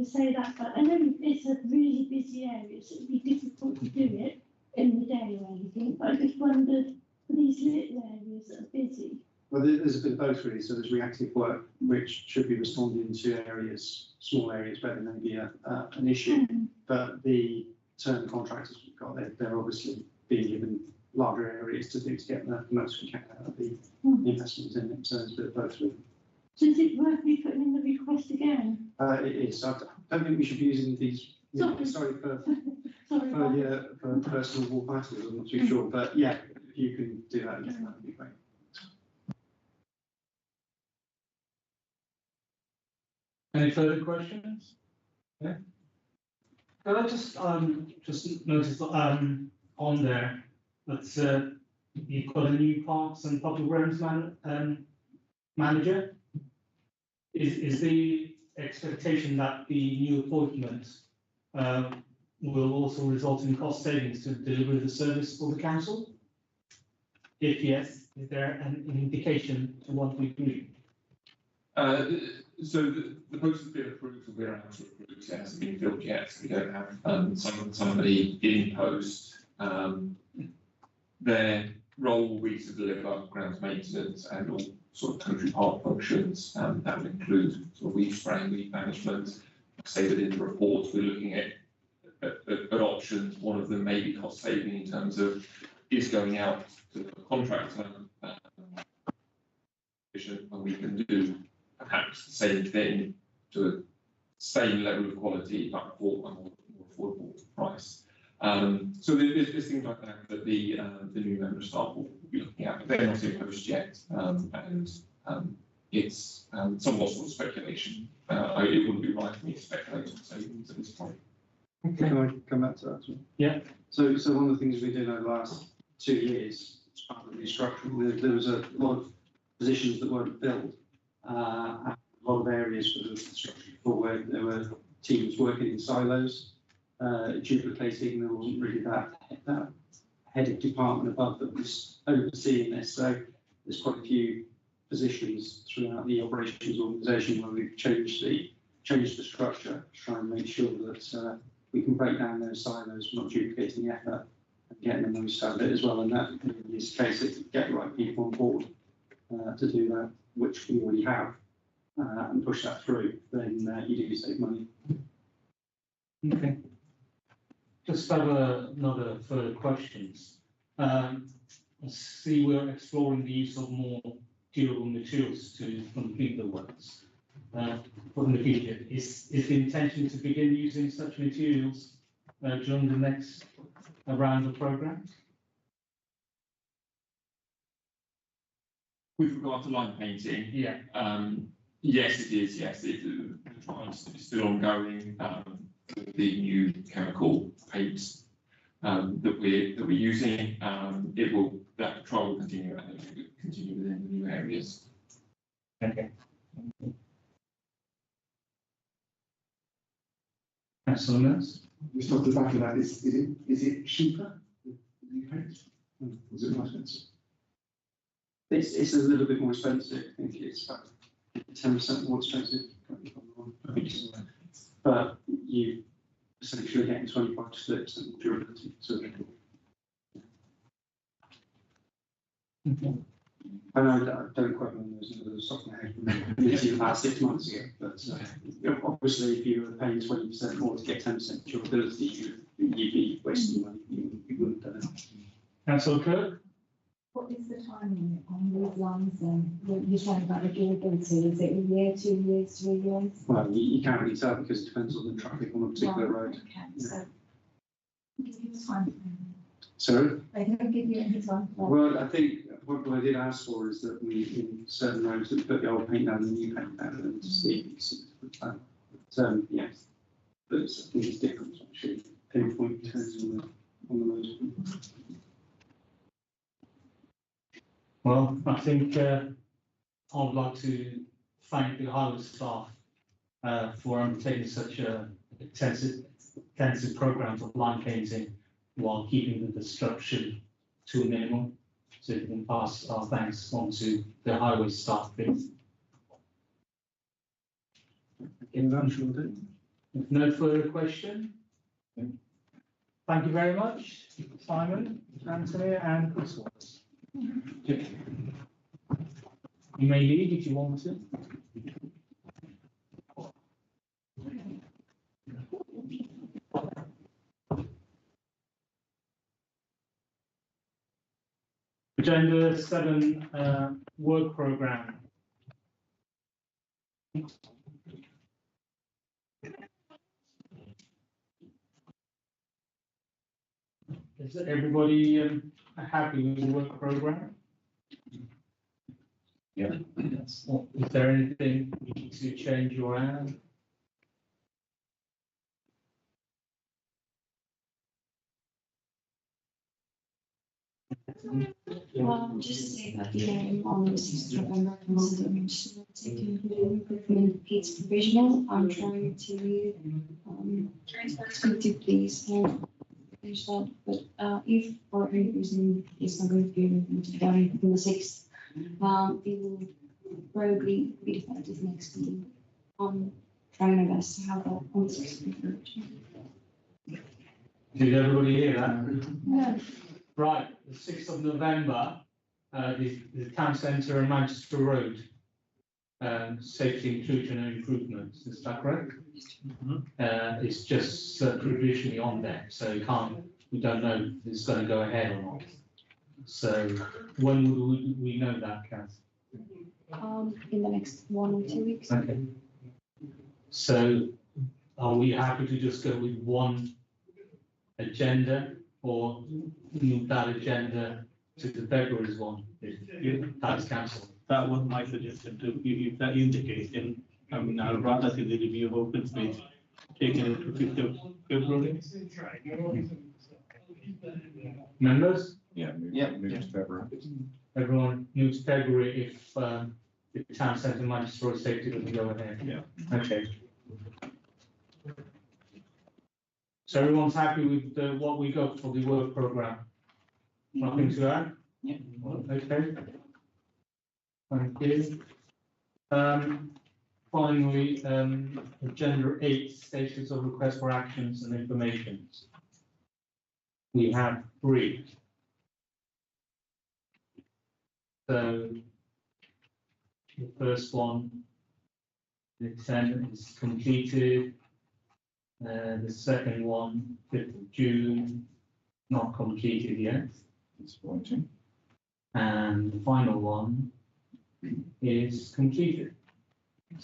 Say that. But I know it's a really busy area, so it'd be difficult to do it in the day or anything. But I just wondered for these little areas that are busy. Well, there's a bit of both really. So there's reactive work which should be responding to areas, small areas where there may be an issue. But the term contractors we've got, they're obviously being given larger areas is to do to get the most we can out of the investments in it. So it's a bit of both. Really. So is it worth me putting in the request again? It is. I don't think we should be using these. Sorry for personal war titles. I'm not too sure, but yeah, if you can do that again, that would be great. Any further questions? Yeah. Could I just notice on there that you've got a new parks and public realms manager? Is the expectation that the new appointment will also result in cost savings to deliver the service for the council? If yes, is there an indication to what degree? So the post has been approved, and we're out to recruit. It hasn't been filled yet. So we don't have somebody in post. Their role will be to deliver grounds maintenance and all sort of country park functions. That would include sort of weed spraying, weed management. Like I say that in the report, we're looking at options. One of them may be cost saving in terms of is going out to a contractor, and we can do perhaps the same thing to the same level of quality, but for a more affordable price. So there's things like that the new member of staff will be looking at, but they're not in post yet, and it's somewhat sort of speculation. It wouldn't be right for me to speculate on savings at this point. Okay. Can I come back to that as well? Yeah. So one of the things we did over the last 2 years as part of the restructuring, there was a lot of positions that weren't filled. And a lot of areas for the structure before where there were teams working in silos, duplicating. There wasn't really that head of department above that was overseeing this. So there's quite a few positions throughout the operations organisation where we've changed the structure to try and make sure that we can break down those silos, not duplicating the effort and getting the most out of it as well. And that in this case, if you get the right people on board to do that, which we already have, and push that through, then you do save money. Okay. Just have another further questions. I see we're exploring the use of more durable materials to complete the works. For the future, is the intention to begin using such materials during the next round of programs? With regard to line painting, Yeah. Yes, it is. Yes, the trials is still ongoing. The new chemical paints that we're using, that trial will continue and it will continue within the new areas. Okay. Excellent. Just off the back of that, is it cheaper? New paint? Was it more expensive? It's a little bit more expensive. I think it's about 10% more expensive. But you essentially getting 25 to 30% durability. So I know that I don't quite remember those numbers off my head from the past 6 months ago, but obviously if you were paying 20% more to get 10% durability, you'd be wasting money. You wouldn't have done it. Councillor Kirk? What is the timing on these ones and what you're saying about the durability? Is it a year, 2 years, 3 years? Well, you can't really tell because it depends on the traffic on a particular road. Okay, so give you time. Sorry? They don't give you any time. Well, I think what I did ask for is that we, in certain roads, that we put the old paint down and the new paint down and to see if you see the but yes, but I think it's different actually. Pinpoint depends on the road. Well, I think I would like to thank the highway staff for undertaking such a intensive program of line painting while keeping the destruction to a minimum. So you can pass our thanks on to the highway staff, please. If no further question, thank you very much, Simon, Anthony, and Chris Watts. You may leave if you want to. Agenda 7, work programme. Is everybody happy with the work programme? Yeah. Is there anything you need to change or add? Just to say that the hearing on the 6th of November considers improvement it's provisional. I'm trying to speak to please finish that, but if for any reason it's not going to be done on the 6th, it will probably be definitive next meeting. Trying my best to have that on the 6th of November. Did everybody hear that? No. Right, the 6th of November, the town centre and Manchester Road, safety inclusion and improvements, is that correct? It's just provisionally on there, so we don't know if it's going to go ahead or not. So when would we know that, Kath? In the next 1 or 2 weeks. Okay. So are we happy to just go with one agenda, or move that agenda to the February's one, if that's cancelled? That was my suggestion too. If that is the case, then I mean, I'd rather see the review of open space taken into 5th of February. Members? Yeah. Move to February. Everyone moves to February if the town centre Manchester Road safety doesn't go ahead. Yeah. Okay. So everyone's happy with what we got for the work programme? Nothing to add? Yeah. Okay. Thank you. Finally, agenda 8, status of request for actions and information. We have 3. So the first one, the 10 is completed. The second one, 5th of June, not completed yet. Disappointing. And the final one is completed. It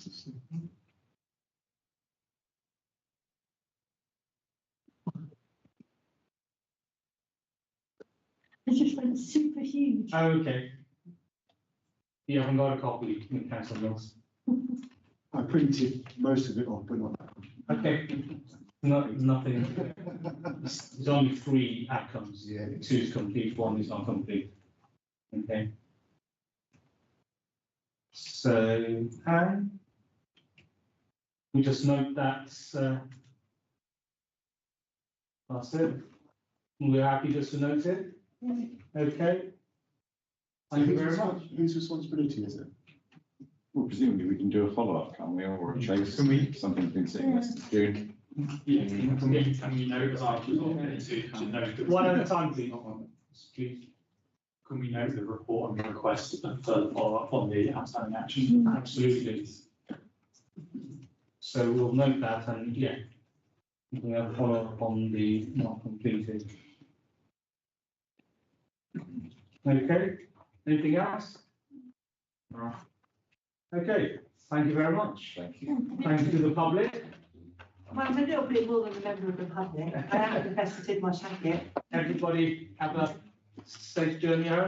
just went super huge. Oh, okay. You haven't got a copy, Councillor Mills. I printed most of it off, but not that one. Okay. Nothing. There's only 3 outcomes. Yeah. 2 is complete, 1 is not complete. Okay. So, we just note that that's it. We're happy just to note it. Okay. Thank you very much. Whose responsibility is it? Well, presumably we can do a follow-up, can we, or a chase? Can we? Something been sitting there since June. Yeah, can we note, because I was going to note. One at a time, please. Please. Can we note the report and the request and further follow-up on the outstanding action? Absolutely. So we'll note that, and yeah, we'll have follow up on the not completed. Okay, anything else? No. Okay, thank you very much. Thank you. Thank you to the public. Well, I'm a little bit more than a member of the public. I haven't invested in my jacket. Everybody have a safe journey home.